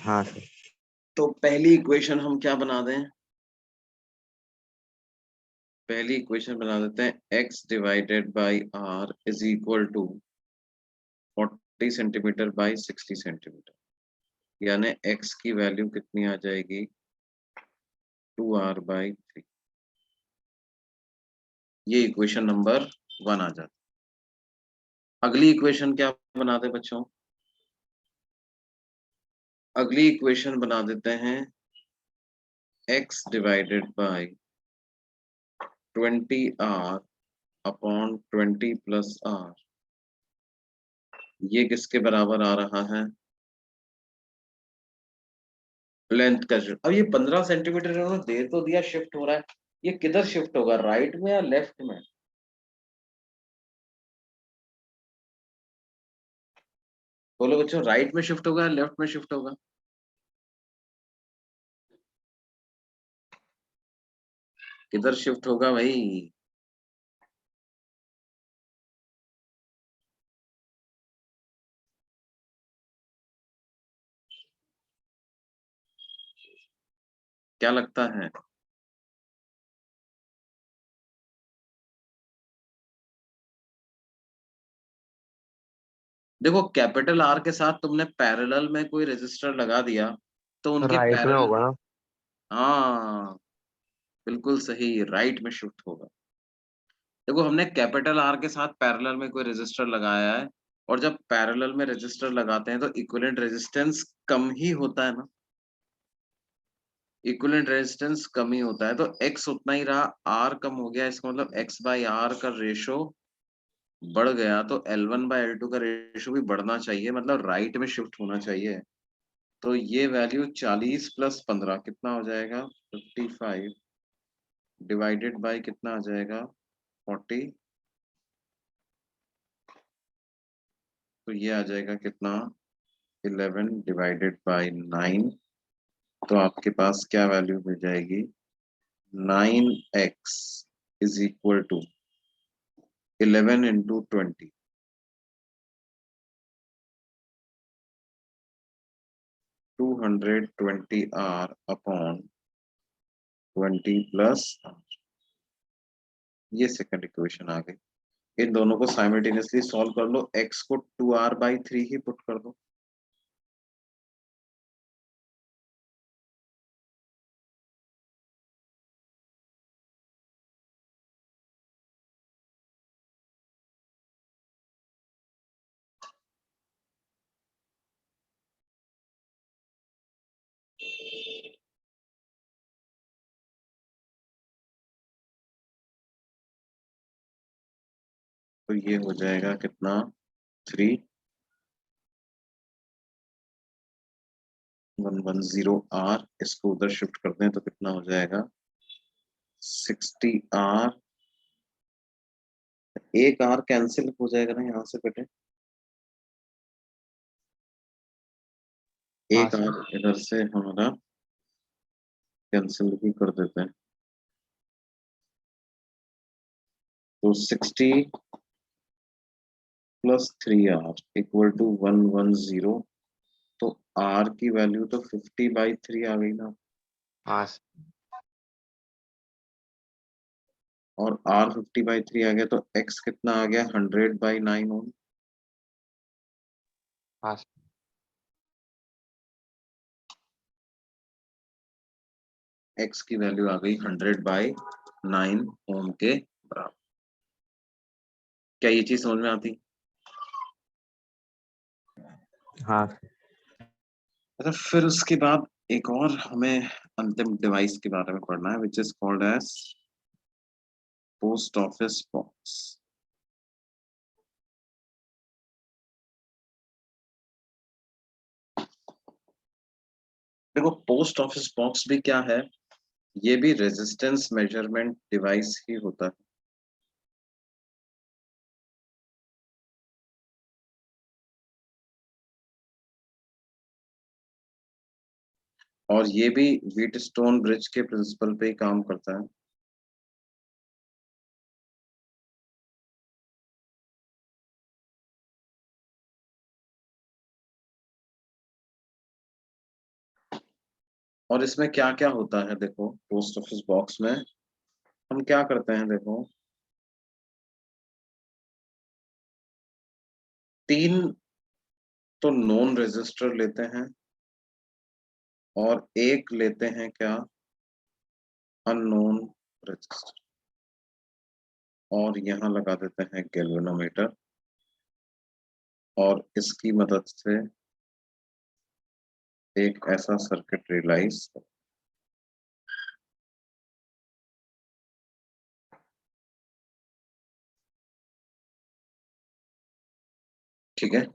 हाँ सर। तो पहली इक्वेशन हम क्या बना दें? पहली इक्वेशन बना देते हैं x divided by r is equal to 40 centimetre by 60 centimetre, यानी x की वैल्यू कितनी आ जाएगी 2r बाई 3। ये इक्वेशन नंबर 1 आ जाती। अगली इक्वेशन क्या बना दे बच्चों? अगली इक्वेशन बना देते हैं x divided by 20r upon 20 plus r, ये किसके बराबर आ रहा है? लेंथ का शिफ्ट। अब ये 15 सेंटीमीटर इन्होंने दे तो दिया, शिफ्ट हो रहा है, ये किधर शिफ्ट होगा, राइट में या लेफ्ट में? बोलो बच्चों, राइट में शिफ्ट होगा या लेफ्ट में शिफ्ट होगा? किधर शिफ्ट होगा भाई? क्या लगता है? देखो कैपिटल आर के साथ तुमने पैरेलल में कोई रेजिस्टर लगा दिया तो उनके राइट में पैरेलल, होगा ना। हाँ बिल्कुल सही, राइट में शिफ्ट होगा। देखो हमने कैपिटल आर के साथ पैरेलल में कोई रेजिस्टर लगाया है, और जब पैरेलल में रेजिस्टर लगाते हैं तो इक्विवेलेंट रेजिस्टेंस कम ही होता है ना, इक्विवेलेंट रेजिस्टेंस कम ही होता है, तो x उतना ही रहा, r कम हो गया, इसका मतलब x बाई आर का रेशो बढ़ गया, तो L1 बाई L2 का रेशो भी बढ़ना चाहिए, मतलब राइट में शिफ्ट होना चाहिए। तो ये वैल्यू 40 प्लस 15 कितना हो जाएगा 55 डिवाइडेड बाय कितना आ जाएगा 40, तो ये आ जाएगा कितना 11 डिवाइडेड बाय 9, तो आपके पास क्या वैल्यू मिल जाएगी 9x is equal to 11 into 20, 220r upon 20 plus r। ये सेकंड इक्वेशन आ गई। इन दोनों को साइमल्टेनियसली सॉल्व कर लो, x को 2r/3 ही पुट कर दो। तो ये हो जाएगा कितना 3110r, इसको उधर शिफ्ट करते हैं तो कितना हो जाएगा 60r, एक r कैंसिल हो जाएगा ना यहाँ से बेटे, हाँ एक सर। r इधर से हमारा कैंसिल भी कर देते हैं, तो 60 प्लस 3r इक्वल टू 110, तो r की वैल्यू तो 50/3 आ गई ना, हाँ सर। और r 50/3 आ गया, तो x कितना आ गया 100/9 ओम। हाँ सर। x की वैल्यू आ गई 100/9 ओम के बराबर। क्या ये चीज समझ में आती? हाँ अच्छा, फिर उसके बाद एक और हमें अंतिम डिवाइस के बारे में पढ़ना है, which is called as post office box. देखो, पोस्ट ऑफिस बॉक्स भी क्या है, ये भी रेजिस्टेंस मेजरमेंट डिवाइस ही होता है। और ये भी व्हीटस्टोन ब्रिज के प्रिंसिपल पे ही काम करता है। और इसमें क्या क्या होता है, देखो पोस्ट ऑफिस बॉक्स में हम क्या करते हैं, देखो 3 तो नॉन रजिस्टर लेते हैं और एक लेते हैं क्या, अननोन रजिस्टर, और यहाँ लगा देते हैं गैल्वेनोमीटर, और इसकी मदद से एक ऐसा सर्किट रियलाइज, ठीक है।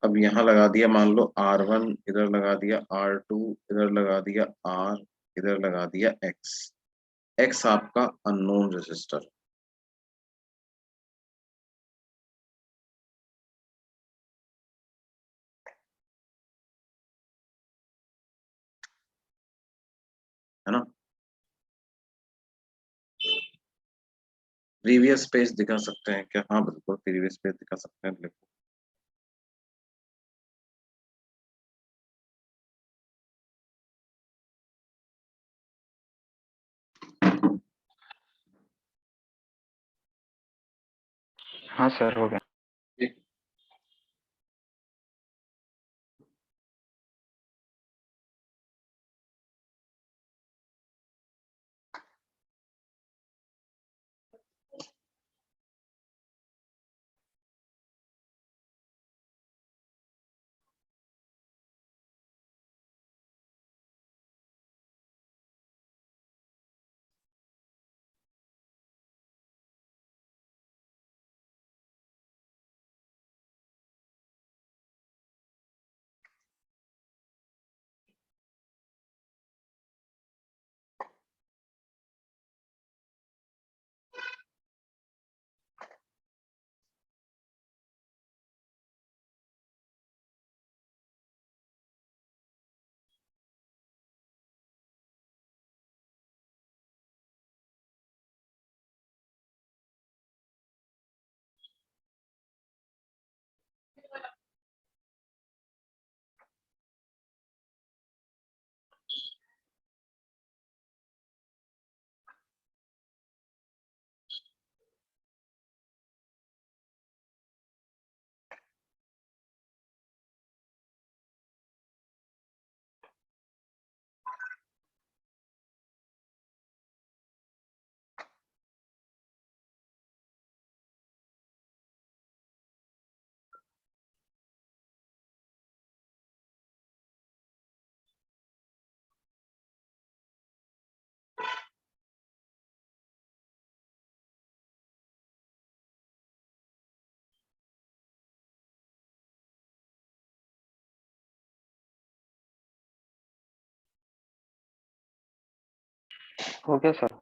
अब यहाँ लगा दिया, मान लो R1 इधर लगा दिया, R2 इधर लगा दिया, R इधर लगा दिया, X आपका अननोन रजिस्टर। है ना? प्रीवियस पेज दिखा सकते हैं क्या? हाँ बिल्कुल प्रीवियस पेज दिखा सकते हैं, देखो हाँ सर हो गया। हो गया सर।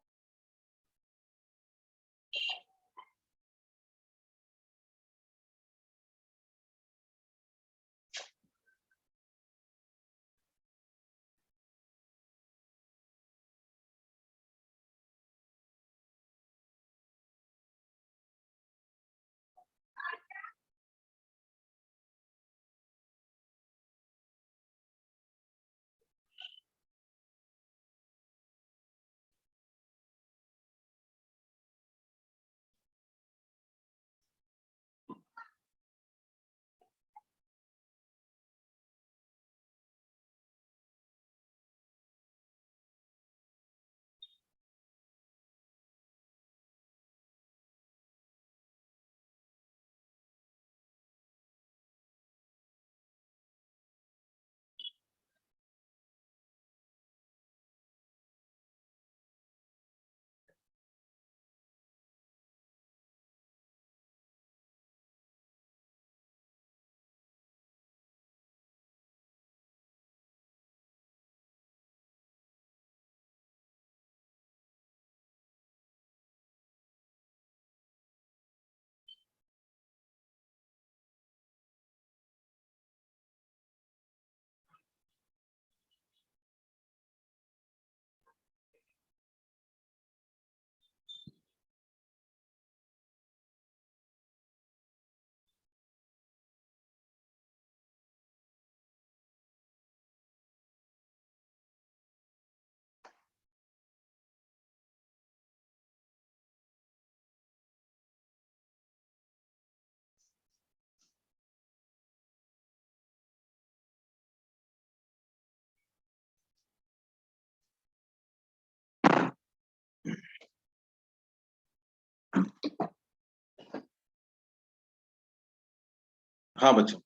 हाँ बच्चों,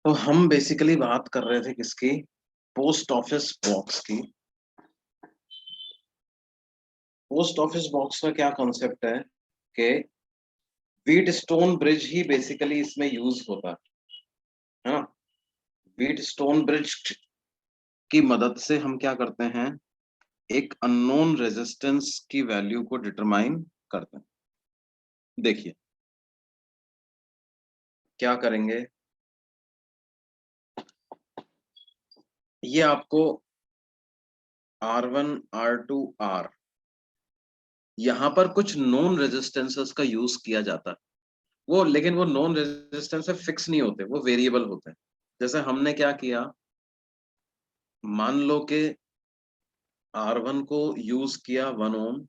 तो हम बेसिकली बात कर रहे थे किसकी, पोस्ट ऑफिस बॉक्स की। पोस्ट ऑफिस बॉक्स का क्या कॉन्सेप्ट है कि व्हीट स्टोन ब्रिज ही बेसिकली इसमें यूज होता है ना। व्हीट स्टोन ब्रिज की मदद से हम क्या करते हैं, एक अननोन रेजिस्टेंस की वैल्यू को डिटरमाइन करते हैं। देखिए क्या करेंगे, ये आपको R1 R2 R, यहां पर कुछ नॉन रेजिस्टेंसेस का यूज किया जाता है। वो लेकिन वो नॉन रेजिस्टेंस फिक्स नहीं होते, वो वेरिएबल होते हैं। जैसे हमने क्या किया, मान लो कि R1 को यूज किया 1 ओम,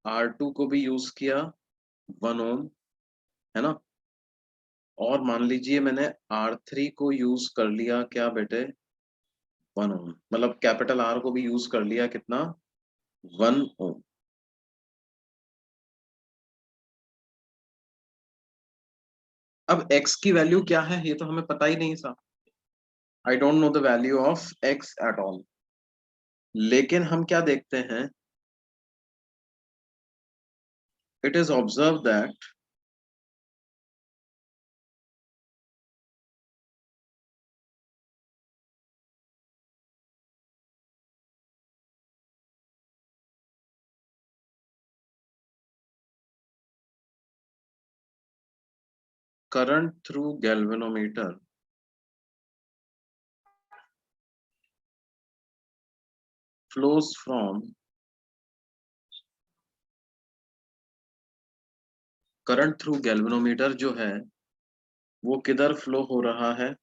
R2 को भी यूज किया 1 ओम, है ना। और मान लीजिए मैंने R3 को यूज कर लिया क्या बेटे, 1 ओम, मतलब कैपिटल R को भी यूज कर लिया कितना, 1 ओम। अब X की वैल्यू क्या है ये तो हमें पता ही नहीं था, I don't know the value of X at all. लेकिन हम क्या देखते हैं, it is observe that current through galvanometer flows from, current through galvanometer जो है वो किधर फ्लो हो रहा है,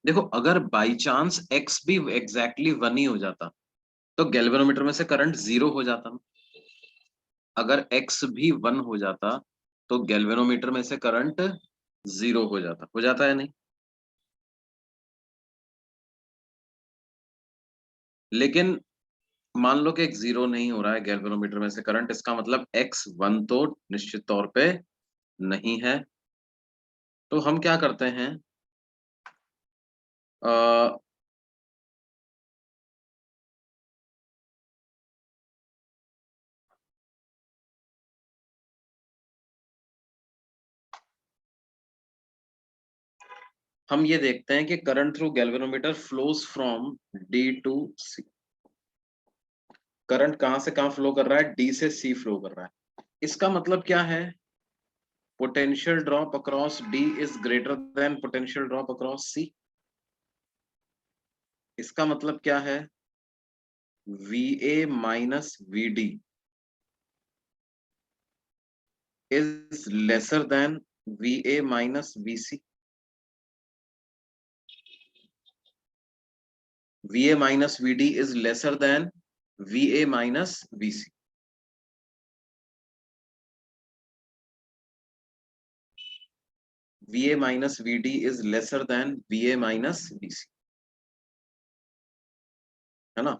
देखो अगर बाई चांस एक्स भी एग्जैक्टली 1 ही हो जाता तो गैल्वेनोमीटर में से करंट 0 हो जाता ना। अगर एक्स भी 1 हो जाता तो गैल्वेनोमीटर में से करंट 0 हो जाता है नहीं। लेकिन मान लो कि एक 0 नहीं हो रहा है गैल्वेनोमीटर में से करंट, इसका मतलब एक्स 1 तो निश्चित तौर पे नहीं है। तो हम क्या करते हैं, आ, हम ये देखते हैं कि current through galvanometer flows from D to C। Current कहां से कहां फ्लो कर रहा है, D से C फ्लो कर रहा है। इसका मतलब क्या है, potential drop across D is greater then potential drop across C। इसका मतलब क्या है, VA minus VD is lesser than VA minus VC। VA minus VD is lesser than VA minus VC। VA minus VD is lesser than VA minus VC, है ना।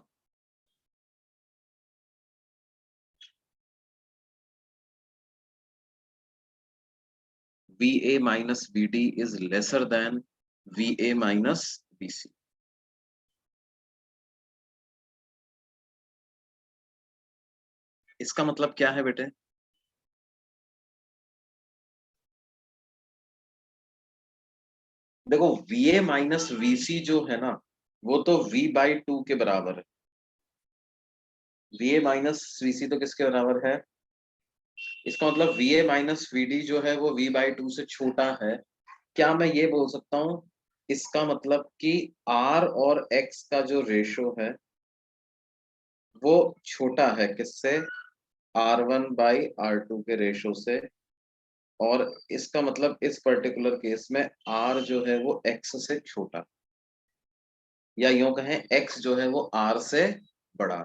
VA minus VD is lesser than VA minus VC। इसका मतलब क्या है बेटे, देखो VA minus VC जो है ना वो तो V/2 के बराबर है। VA माइनस VC तो किसके बराबर है, इसका मतलब VA माइनस VD जो है वो V/2 से छोटा है। क्या मैं ये बोल सकता हूँ, इसका मतलब कि R और X का जो रेशो है वो छोटा है किससे, R1/R2 के रेशो से। और इसका मतलब इस पर्टिकुलर केस में R जो है वो X से छोटा। या यूं कहें x जो है वो r से बड़ा।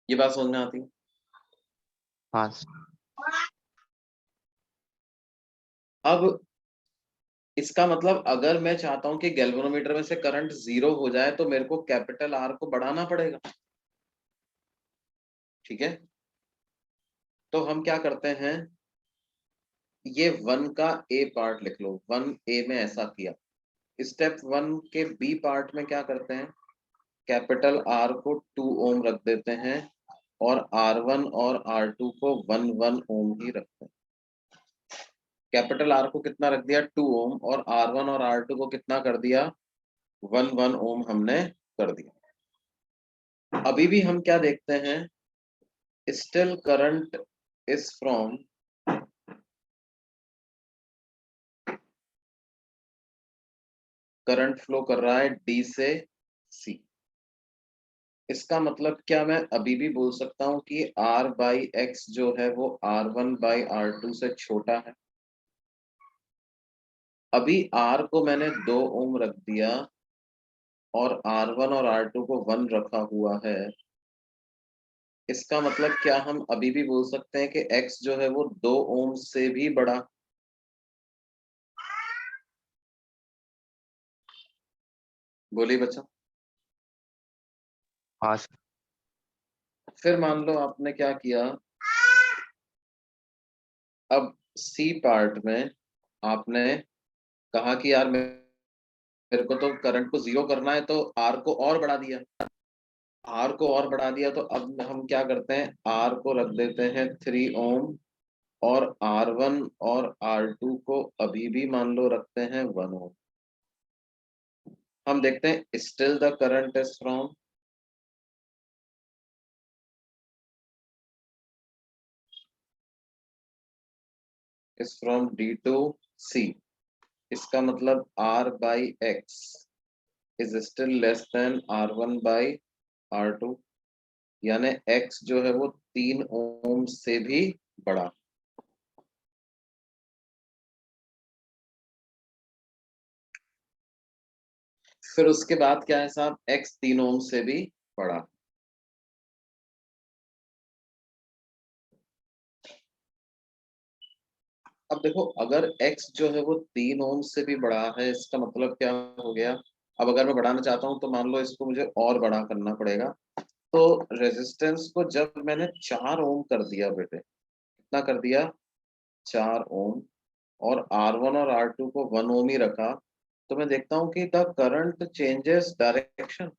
ये बात समझ में आती है? हाँ सर। अब इसका मतलब अगर मैं चाहता हूं कि गैल्वेनोमीटर में से करंट 0 हो जाए तो मेरे को कैपिटल R को बढ़ाना पड़ेगा, ठीक है। तो हम क्या करते हैं, ये 1 का A पार्ट लिख लो, 1A में ऐसा किया। स्टेप 1 के B पार्ट में क्या करते हैं, कैपिटल R को 2 ओम रख देते हैं और R1 और R2 को 1 ओम ही रखते हैं। कैपिटल R को कितना रख दिया, 2 ओम, और R1 और R2 को कितना कर दिया, 1 ओम हमने कर दिया। अभी भी हम क्या देखते हैं, still current is from current flow कर रहा है D से C। इसका मतलब क्या मैं अभी भी बोल सकता हूं कि R बाई एक्स जो है वो R1 बाई R2 से छोटा है। अभी R को मैंने 2 ओम रख दिया और R1 और R2 को 1 रखा हुआ है। इसका मतलब क्या हम अभी भी बोल सकते हैं कि X जो है वो 2 ओम से भी बड़ा। बोलिए बच्चा। हाँ सर। फिर मान लो आपने क्या किया, अब C पार्ट में आपने कहा कि यार मेरे को तो करंट को 0 करना है, तो R को और बढ़ा दिया। R को और बढ़ा दिया तो अब हम क्या करते हैं, R को रख देते हैं 3 ओम और R1 और R2 को अभी भी मान लो रखते हैं 1 ओम। हम देखते हैं still the current is from D to C। इसका मतलब R by x is still less than R1 by R2, यानी X जो है वो 3 ओम से भी बड़ा। फिर उसके बाद क्या है साहब, X 3 ओम से भी बड़ा। अब देखो, अगर X जो है वो 3 ओम से भी बड़ा है, इसका मतलब क्या हो गया, अब अगर मैं बढ़ाना चाहता हूं तो मान लो इसको मुझे और बड़ा करना पड़ेगा। तो रेजिस्टेंस को जब मैंने 4 ओम कर दिया बेटे, कितना कर दिया, 4 ओम, और R1 और R2 को 1 ओम ही रखा, तो मैं देखता हूं कि the current changes direction.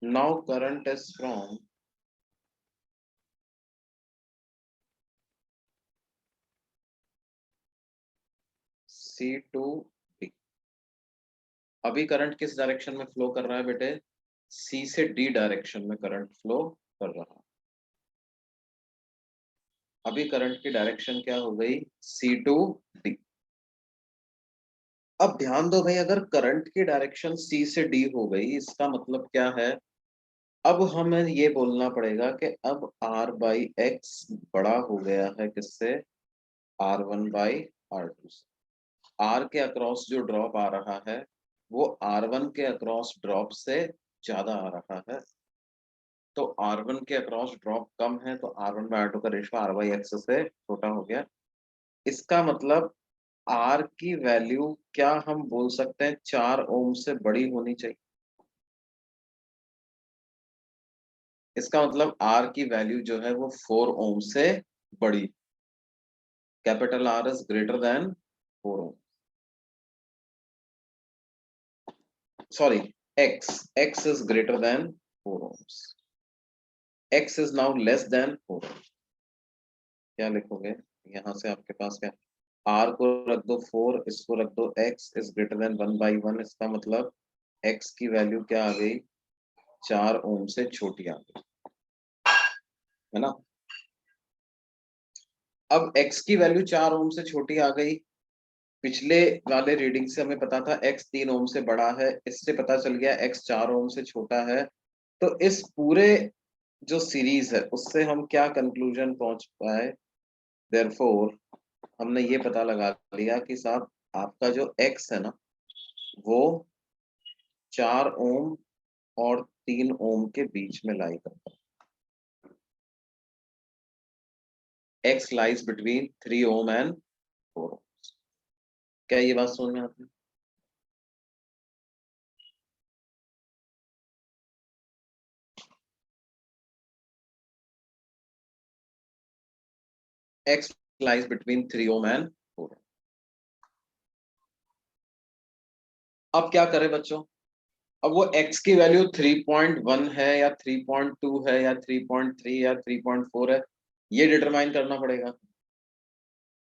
Now current is from C to D। अभी करंट किस डायरेक्शन में फ्लो कर रहा है बेटे, C से D डायरेक्शन में करंट फ्लो कर रहा है। अभी करंट की डायरेक्शन क्या हो गई, C to D। अब ध्यान दो भाई, अगर करंट की डायरेक्शन C से D हो गई, इसका मतलब क्या है, अब हमें ये बोलना पड़ेगा कि अब R बाई एक्स बड़ा हो गया है किससे, R1 बाई R2 से। R के अक्रॉस जो ड्रॉप आ रहा है वो R1 के अक्रॉस ड्रॉप से ज्यादा आ रहा है। तो R1 के अक्रॉस ड्रॉप कम है तो R1 बाई R2 का रेशियो R बाई एक्स से छोटा हो गया। इसका मतलब R की वैल्यू क्या हम बोल सकते हैं 4 ओम से बड़ी होनी चाहिए। इसका मतलब R की वैल्यू जो है वो 4 ओम से बड़ी। Capital R is greater than 4 ohm, sorry, X is greater than 4 ohms, X is now less than 4 ohms। क्या लिखोगे, यहाँ से आपके पास क्या, R को रख दो 4, इसको रख दो X is greater than 1/1। इसका मतलब X की वैल्यू क्या आ गई, 4 ओम से छोटी आ गई, है ना। अब X की वैल्यू 4 ओम से छोटी आ गई, पिछले वाले रीडिंग से हमें पता था X 3 ओम से बड़ा है, इससे पता चल गया X 4 ओम से छोटा है। तो इस पूरे जो सीरीज है उससे हम क्या कंक्लूजन पहुंच पाए, देयरफॉर हमने ये पता लगा लिया कि साहब आपका जो x है ना वो 4 ओम और 3 ओम के बीच में लाई करता है। x lies between 3 ohm and 4 ohm। क्या ये बात समझ में आती है? x lies between 3 ohm and 4 ohm। अब क्या करें बच्चों, अब वो x की वैल्यू 3.1 है या 3.2 है या 3.3 या 3.4 है, ये डिटरमाइन करना पड़ेगा।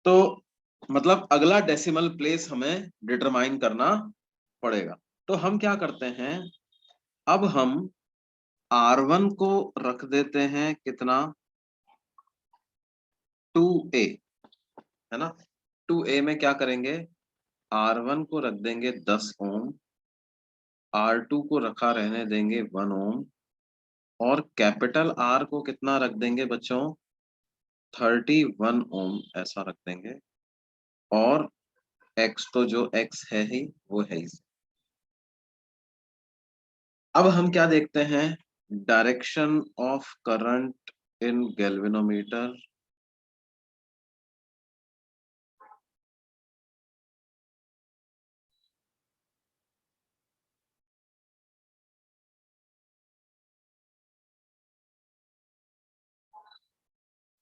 तो मतलब अगला डेसिमल प्लेस हमें डिटरमाइन करना पड़ेगा। तो हम क्या करते हैं, अब हम R1 को रख देते हैं कितना, 2a, है ना। 2a में क्या करेंगे, R1 को रख देंगे 10 ओम, R2 को रखा रहने देंगे 1 ओम, और कैपिटल R को कितना रख देंगे बच्चों, 31 ओम ऐसा रख देंगे, और x तो जो x है ही वो है ही। अब हम क्या देखते हैं, direction of current in galvanometer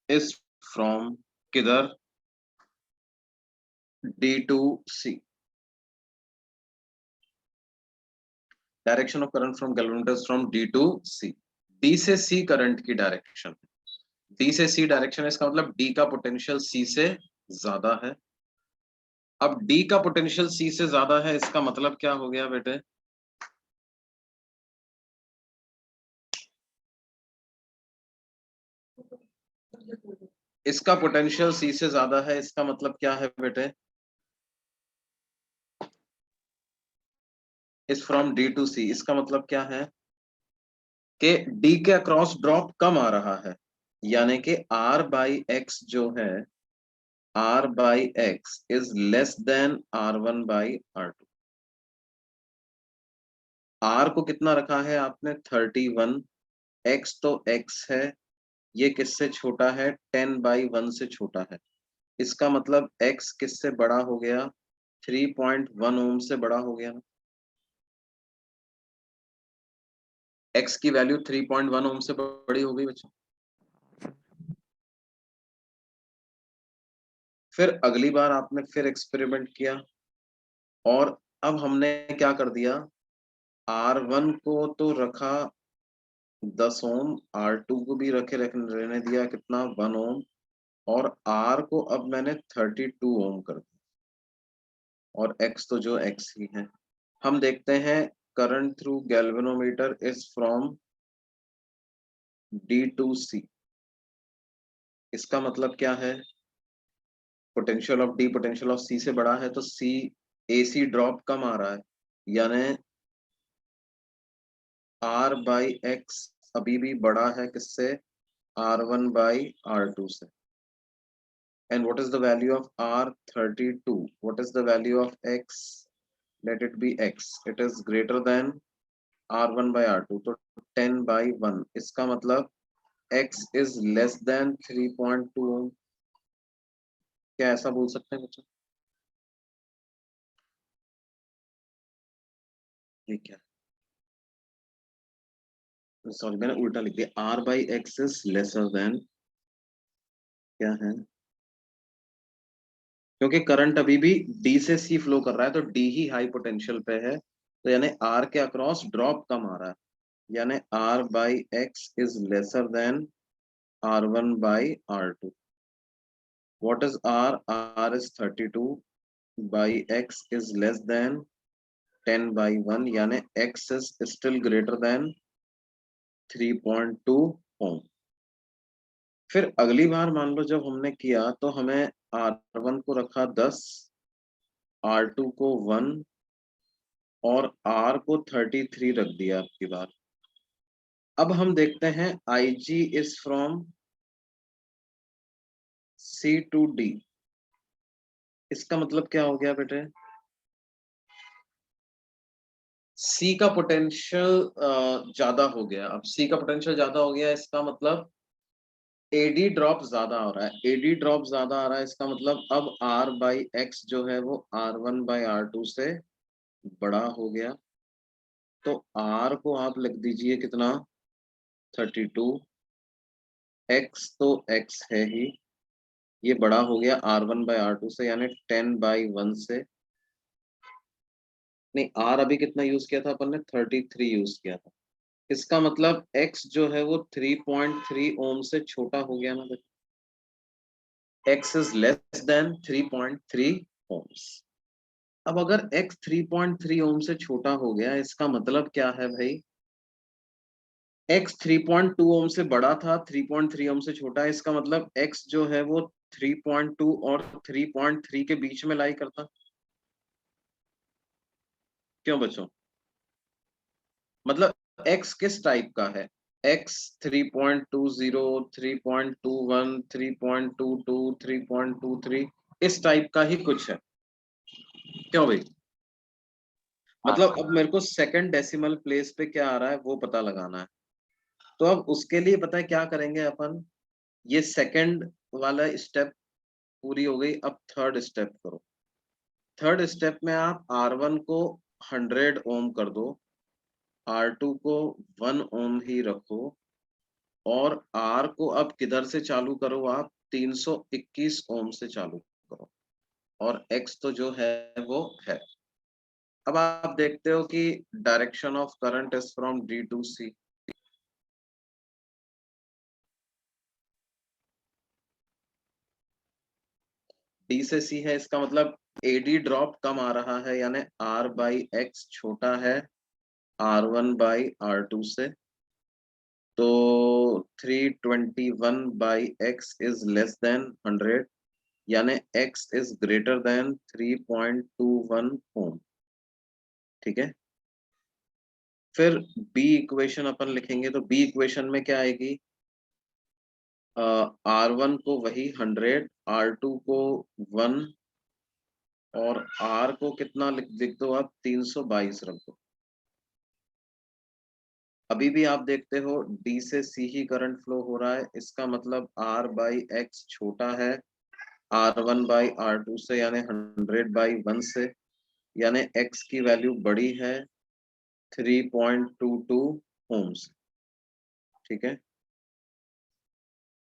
is from किधर, D to C। Direction of current from galvanometer from D to C। D से C करंट की डायरेक्शन, D से C डायरेक्शन है, इसका मतलब D का पोटेंशियल C से ज्यादा है। अब D का पोटेंशियल C से ज्यादा है, इसका मतलब क्या हो गया बेटे, इसका पोटेंशियल C से ज्यादा है, इसका मतलब क्या है बेटे, is from D to C, इसका मतलब क्या है कि D के अक्रॉस ड्रॉप कम आ रहा है, यानी कि R बाई एक्स जो है, R by x is less then R1 by R2। R को कितना रखा है आपने, 31, x तो x है, ये किससे छोटा है, 10/1 से छोटा है, इसका मतलब x किससे बड़ा हो गया, 3.1 ओम से बड़ा हो गया ना। x की वैल्यू 3.1 ओम से बड़ी हो गई बच्चों। फिर अगली बार आपने फिर एक्सपेरिमेंट किया, और अब हमने क्या कर दिया, R1 को तो रखा 10 ओम, R2 को भी रहने दिया कितना, 1 ओम, और R को अब मैंने 32 ओम कर दिया, और X तो जो X ही है। हम देखते हैं current through galvanometer is from D to C। इसका मतलब क्या है, potential of D potential of C से बड़ा है, तो C AC ड्रॉप कम आ रहा है, यानी R बाई एक्स अभी भी बड़ा है किससे, R1 बाई R2 से। And what is the value of R32? What is the value of X? Let it be X. It is greater than R1 by R2, तो 10/1, इसका मतलब X is less than 3.2 ओम। क्या ऐसा बोल सकते हैं बच्चों, ये क्या, सॉरी मैंने उल्टा लिख दिया, R by x is lesser than, क्या है, क्योंकि करंट अभी भी D से C फ्लो कर रहा है, तो D ही हाई पोटेंशियल पे है, तो यानी R के अक्रॉस ड्रॉप कम आ रहा है, यानी R by x is lesser than R1 by R2। What is R? R is 32 by X is less than 10/1, यानी X is still greater than 3.2 ओम। फिर अगली बार मान लो जब हमने किया तो हमें R1 को रखा 10, R2 को 1, और R को 33 रख दिया आपकी बार। अब हम देखते हैं IG is from C to D। इसका मतलब क्या हो गया बेटे, C का पोटेंशियल ज्यादा हो गया। अब C का पोटेंशियल ज्यादा हो गया, इसका मतलब AD ड्रॉप ज्यादा आ रहा है। AD ड्रॉप ज्यादा आ रहा है, इसका मतलब अब R/X जो है वो R1/R2 से बड़ा हो गया। तो R को आप लिख दीजिए कितना, 32। X तो X है ही, ये बड़ा हो गया R1/R2 से, यानी 10/1 से। नहीं, R अभी कितना यूज किया था अपन ने, 33 यूज किया था। इसका मतलब X जो है वो 3.3 ओम से छोटा हो गया ना। X is less than 3.3 ohms. अब अगर X 3.3 ओम से छोटा हो गया, इसका मतलब क्या है भाई, X 3.2 ओम से बड़ा था, 3.3 ओम से छोटा है, इसका मतलब X जो है वो 3.2 और 3.3 के बीच में लाई करता। क्यों बच्चों, मतलब X किस टाइप का है, X 3.20, 3.21, 3.22, 3.23 इस टाइप का ही कुछ है। क्यों भाई, मतलब अब मेरे को सेकंड डेसिमल प्लेस पे क्या आ रहा है वो पता लगाना है। तो अब उसके लिए पता है क्या करेंगे अपन, ये सेकंड वाला स्टेप पूरी हो गई, अब थर्ड स्टेप करो। थर्ड स्टेप में आप R1 को 100 ओम कर दो, R2 को 1 ओम ही रखो, और R को अब किधर से चालू करो आप, 321 ओम से चालू करो, और X तो जो है वो है। अब आप देखते हो कि direction of current is from D to C। D से C है, इसका मतलब AD ड्रॉप कम आ रहा है, यानी R/X छोटा है R1/R2 से। तो 321/X इज लेस देन 100, यानी X इज ग्रेटर देन 3.21 ओम। ठीक है, फिर B इक्वेशन अपन लिखेंगे, तो B इक्वेशन में क्या आएगी, R1 को वही 100, R2 को 1, और R को कितना लिख दो आप, 322 रख दो। अभी भी आप देखते हो D से C ही करंट फ्लो हो रहा है, इसका मतलब R/X छोटा है R1/R2 से, यानी 100/1 से, यानी X की वैल्यू बड़ी है 3.22 ओम्स। ठीक है,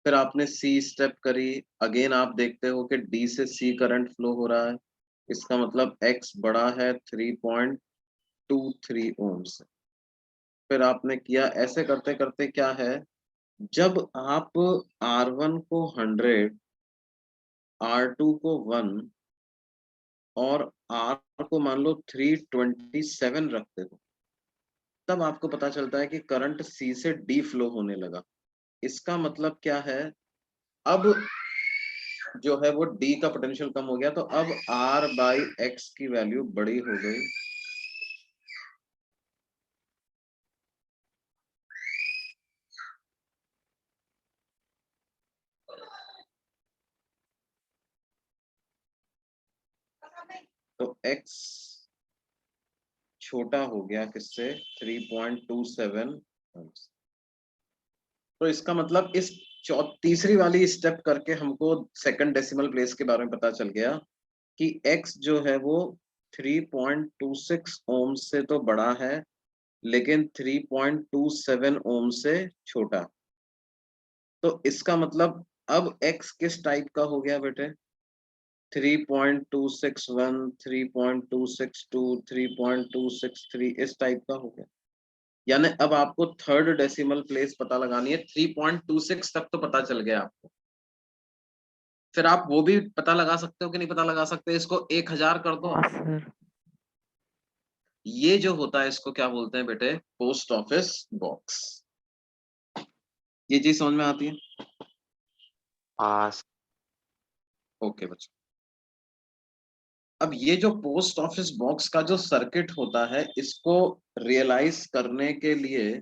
फिर आपने C स्टेप करी, अगेन आप देखते हो कि D से C करंट फ्लो हो रहा है, इसका मतलब X बड़ा है 3.23 ओम्स। फिर आपने किया, ऐसे करते करते क्या है, जब आप R1 को 100, R2 को 1 और R को मान लो 327 रखते हो, तब आपको पता चलता है कि करंट C से D फ्लो होने लगा। इसका मतलब क्या है, अब जो है वो D का पोटेंशियल कम हो गया, तो अब R/X की वैल्यू बड़ी हो गई। तो X छोटा हो गया किससे, 3.27। तो इसका मतलब इस तीसरी वाली स्टेप करके हमको सेकंड डेसिमल प्लेस के बारे में पता चल गया कि X जो है वो 3.26 ओम से तो बड़ा है, लेकिन 3.27 ओम से छोटा। तो इसका मतलब अब X किस टाइप का हो गया बेटे, 3.261, 3.262, 3.263 इस टाइप का हो गया। यानी अब आपको थर्ड डेसिमल प्लेस पता लगानी है, 3.26 तक तो पता चल गया आपको। फिर आप वो भी पता लगा सकते हो कि नहीं पता लगा सकते, इसको 1000 कर दो। हाँ सर। ये जो होता है इसको क्या बोलते हैं बेटे, पोस्ट ऑफिस बॉक्स। ये चीज समझ में आती है? ओके बच्चों, अब ये जो पोस्ट ऑफिस बॉक्स का जो सर्किट होता है, इसको रियलाइज करने के लिए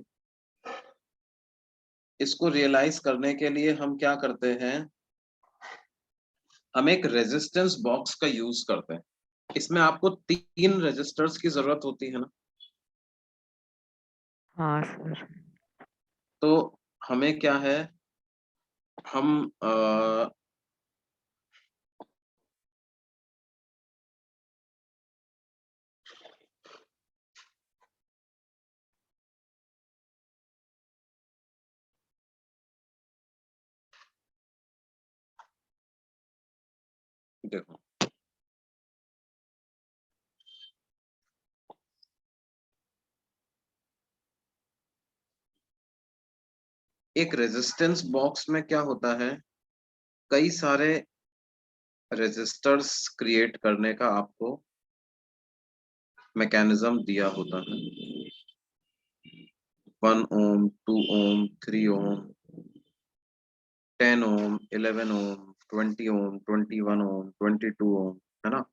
इसको रियलाइज करने के लिए हम क्या करते हैं, हम एक रेजिस्टेंस बॉक्स का यूज करते हैं। इसमें आपको 3 रेजिस्टर्स की जरूरत होती है ना, हाँ सर। तो हमें क्या है, हम देखो एक रेजिस्टेंस बॉक्स में क्या होता है, कई सारे रेजिस्टर्स क्रिएट करने का आपको मैकेनिज्म दिया होता है। 1 ओम, 2 ओम, 3 ओम, 10 ओम, 11 ओम, 20 ओम, 21 ओम, 22 ओम, है ना।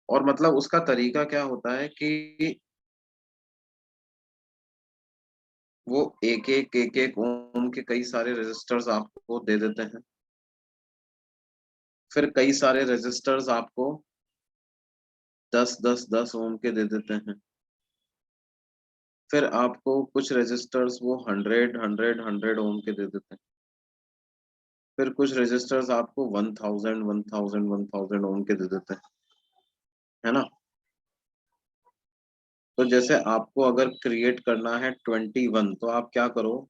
और मतलब उसका तरीका क्या होता है कि वो एक ओम के कई सारे रेजिस्टर्स आपको दे देते हैं, फिर कई सारे रेजिस्टर्स आपको 10 ओम के दे देते हैं, फिर आपको कुछ रेजिस्टर्स वो 100 ओम के दे देते हैं, फिर कुछ रेजिस्टर्स आपको 1000 ओम के दे देते हैं, है ना। तो जैसे आपको अगर क्रिएट करना है 21, तो आप क्या करो,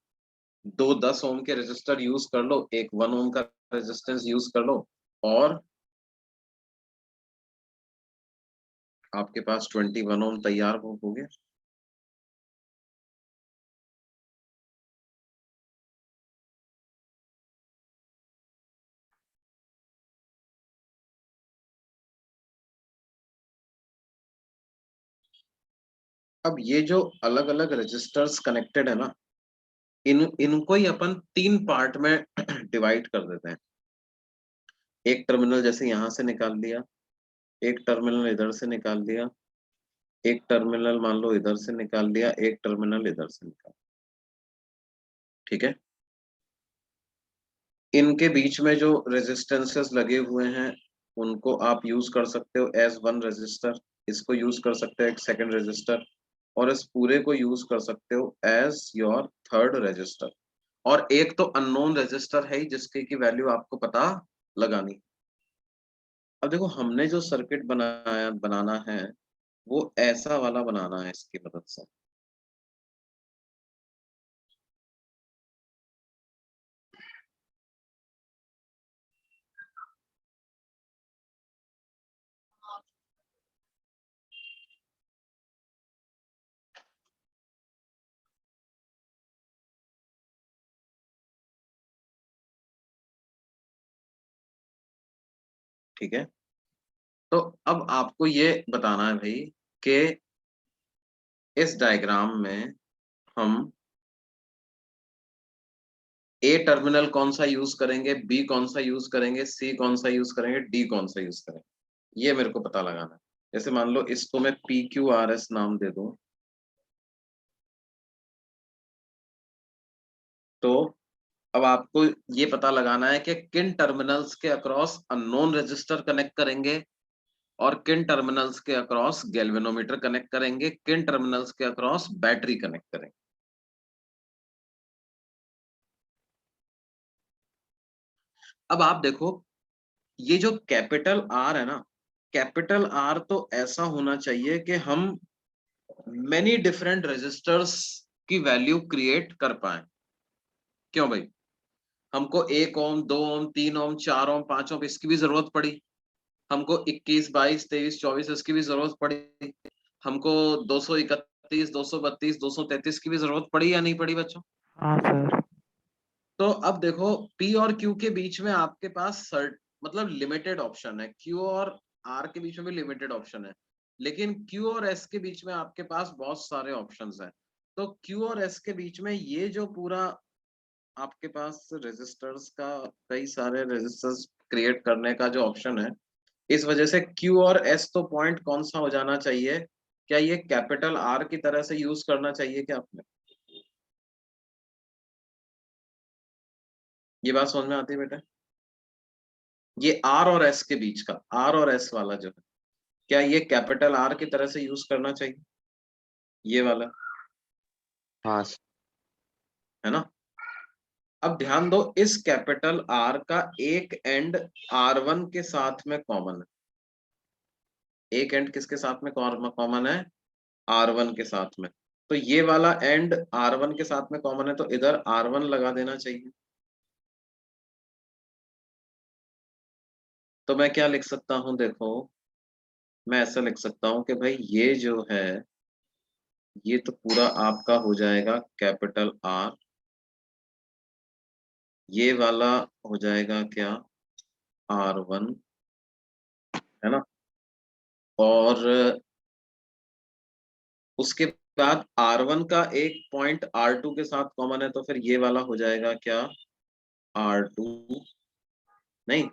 10 ओम के रेजिस्टर यूज कर लो, एक 1 ओम का रेजिस्टेंस यूज कर लो, और आपके पास 21 ओम तैयार हो गया। अब ये जो अलग अलग रजिस्टर्स कनेक्टेड है ना, इनको ही अपन 3 पार्ट में डिवाइड कर देते हैं। एक टर्मिनल जैसे यहाँ से निकाल लिया, एक टर्मिनल इधर से निकाल लिया, एक टर्मिनल मान लो इधर से निकाल लिया, एक टर्मिनल इधर से निकाल, ठीक है। इनके बीच में जो रेजिस्टेंसेस लगे हुए हैं उनको आप यूज कर सकते हो एज 1 रजिस्टर, इसको यूज कर सकते हो एक सेकंड रजिस्टर, और इस पूरे को यूज कर सकते हो एज योर थर्ड रजिस्टर। और एक तो अननोन रजिस्टर है ही जिसके की वैल्यू आपको पता लगानी। अब देखो हमने जो सर्किट बनाना है वो ऐसा वाला बनाना है इसकी मदद से। ठीक है, तो अब आपको ये बताना है भाई कि इस डायग्राम में हम ए टर्मिनल कौन सा यूज करेंगे, बी कौन सा यूज करेंगे, सी कौन सा यूज करेंगे, डी कौन सा यूज करेंगे, ये मेरे को पता लगाना है। जैसे मान लो इसको मैं पी क्यू आर एस नाम दे दूं, तो अब आपको ये पता लगाना है कि किन टर्मिनल्स के अक्रॉस अननोन रेजिस्टर कनेक्ट करेंगे और किन टर्मिनल्स के अक्रॉस गैल्वेनोमीटर कनेक्ट करेंगे, किन टर्मिनल्स के अक्रॉस बैटरी कनेक्ट करेंगे। अब आप देखो ये जो कैपिटल आर है ना, कैपिटल आर तो ऐसा होना चाहिए कि हम मेनी डिफरेंट रेजिस्टर्स की वैल्यू क्रिएट कर पाए। क्यों भाई, हमको 1 ओम, 2 ओम, 3 ओम, 4 ओम, 5 ओम इसकी भी जरूरत पड़ी, हमको 21, 22, 23, 24 इसकी भी जरूरत पड़ी, हमको 231, 232, 233 की भी जरूरत पड़ी या नहीं पड़ी बच्चों। हाँ सर। तो अब देखो पी और क्यू के बीच में आपके पास मतलब लिमिटेड ऑप्शन है, क्यू और आर के बीच में भी लिमिटेड ऑप्शन है, लेकिन क्यू और एस के बीच में आपके पास बहुत सारे ऑप्शंस हैं। तो क्यू और एस के बीच में ये जो पूरा आपके पास रेजिस्टर्स का, कई सारे रेजिस्टर्स क्रिएट करने का जो ऑप्शन है, इस वजह से क्यू और एस तो पॉइंट कौन सा हो जाना चाहिए, क्या ये कैपिटल आर की तरह से यूज करना चाहिए क्या आपने। ये बात समझ में आती है बेटा? ये आर और एस के बीच का, आर और एस वाला जो है, क्या ये कैपिटल आर की तरह से यूज करना चाहिए, ये वाला, हाँ सर। है ना? अब ध्यान दो, इस कैपिटल आर का एक एंड R1 के साथ में कॉमन है। एक एंड किसके साथ में कॉमन है? R1 के साथ में। तो ये वाला एंड R1 के साथ में कॉमन है, तो इधर R1 लगा देना चाहिए। तो मैं क्या लिख सकता हूं, देखो मैं ऐसा लिख सकता हूं कि भाई ये जो है, ये तो पूरा आपका हो जाएगा कैपिटल आर, ये वाला हो जाएगा क्या, R1, है ना? और उसके बाद R1 का एक पॉइंट R2 के साथ कॉमन है, तो फिर ये वाला हो जाएगा क्या, R2। नहीं,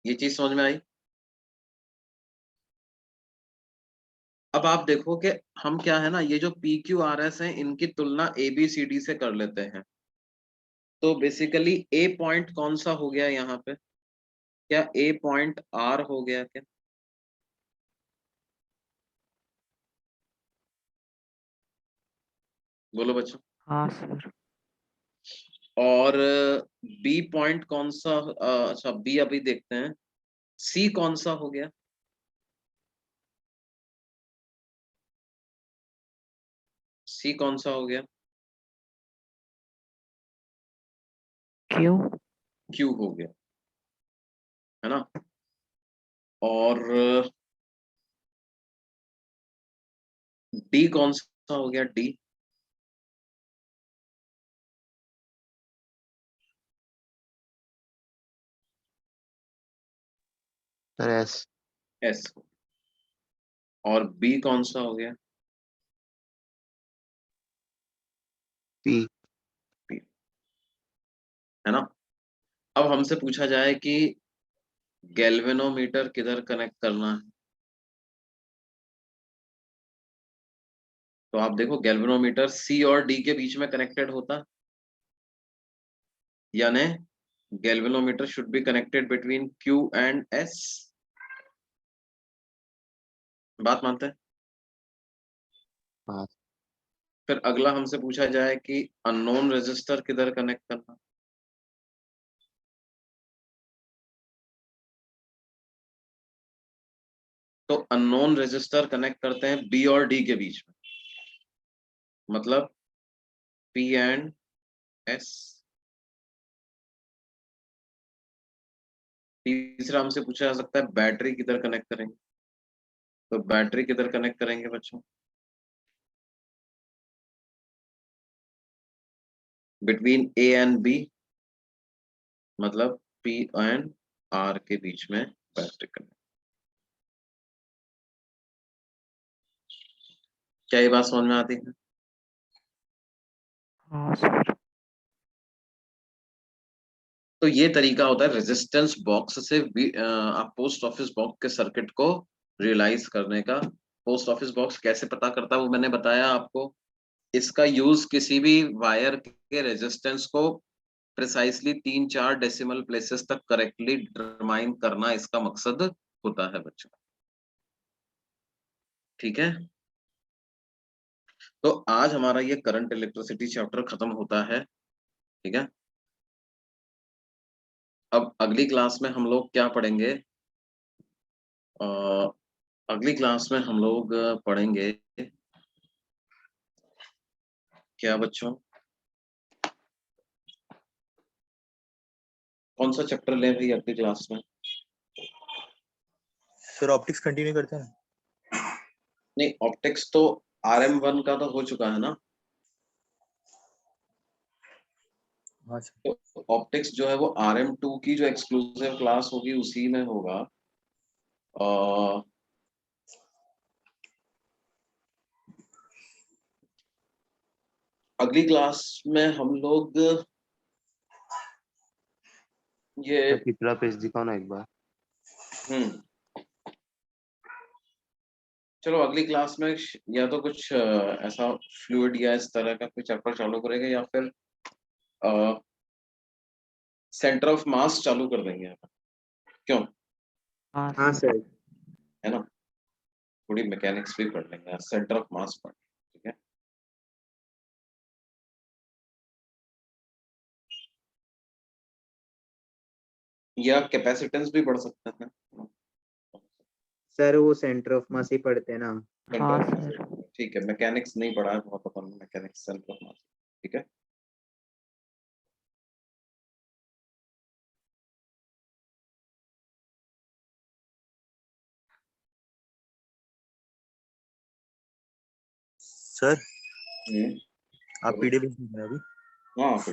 ये चीज समझ में आई? अब आप देखो कि हम क्या है ना, ये जो PQRS है इनकी तुलना ABCD से कर लेते हैं। तो बेसिकली A पॉइंट कौन सा हो गया यहाँ पे, क्या A पॉइंट R हो गया क्या? बोलो बच्चों। हाँ सर। और B पॉइंट कौन सा, अच्छा B अभी देखते हैं, C कौन सा हो गया? C कौन सा हो गया? क्यों? Q हो गया, है ना? और D कौन सा हो गया, D? Sir S. S। और B कौन सा हो गया, पी। P, है ना? अब हमसे पूछा जाए कि गैल्वेनोमीटर किधर कनेक्ट करना है, तो आप देखो गैल्वेनोमीटर C और D के बीच में कनेक्टेड होता, यानी galvanometer should be connected between Q and S। बात मानते हैं? हाँ। फिर अगला हमसे पूछा जाए कि अननोन रेजिस्टर किधर कनेक्ट करना, तो अननोन रेजिस्टर कनेक्ट करते हैं B और D के बीच में, मतलब P एंड S। तीसरा हमसे पूछा जा सकता है बैटरी किधर कनेक्ट करेंगे, तो बैटरी किधर कनेक्ट करेंगे बच्चों, बिटवीन A एंड B, मतलब P एंड R के बीच में बैटरी कनेक्ट। क्या ये बात समझ में आती है? हाँ सर। तो ये तरीका होता है रेजिस्टेंस बॉक्स से आप पोस्ट ऑफिस बॉक्स के सर्किट को रियलाइज करने का। पोस्ट ऑफिस बॉक्स कैसे पता करता है वो मैंने बताया आपको। इसका यूज किसी भी वायर के रेजिस्टेंस को प्रिसाइसली 3-4 डेसिमल प्लेसेस तक करेक्टली डिटरमाइन करना इसका मकसद होता है बच्चों। ठीक है, तो आज हमारा ये करंट इलेक्ट्रिसिटी चैप्टर खत्म होता है। ठीक है, अब अगली क्लास में हम लोग क्या पढ़ेंगे, अगली क्लास में हम लोग पढ़ेंगे क्या बच्चों, कौन सा चैप्टर लें भाई अगली क्लास में? सर ऑप्टिक्स कंटिन्यू करते हैं। नहीं, ऑप्टिक्स तो RM1 का तो हो चुका है ना। हाँ सर। तो ऑप्टिक्स जो है वो RM2 की जो एक्सक्लूसिव क्लास होगी उसी में होगा। अगली क्लास में हम लोग ये सर पिछला पेज दिखाओ ना एक बार। हम्म चलो अगली क्लास में या तो कुछ ऐसा फ्लूइड या इस तरह का कोई चैप्टर चालू करेंगे, या फिर सेंटर ऑफ मास चालू कर देंगे अपन। क्यों? हाँ हाँ सर। सर। है ना, थोड़ी मैकेनिक्स भी पढ़ लेंगे, सेंटर ऑफ मास पढ़, ठीक है। या कैपेसिटेंस भी पढ़ सकते हैं। सर वो सेंटर ऑफ मास ही पढ़ते हैं ना। हाँ सेंटर ऑफ सर। मास, ठीक है। मैकेनिक्स नहीं पढ़ा है बहुत, अपन मैकेनिक्स सेंटर ऑफ मास, ठीक है। सर हम्म, आप पीडीएफ भेज दीजिए अभी। हाँ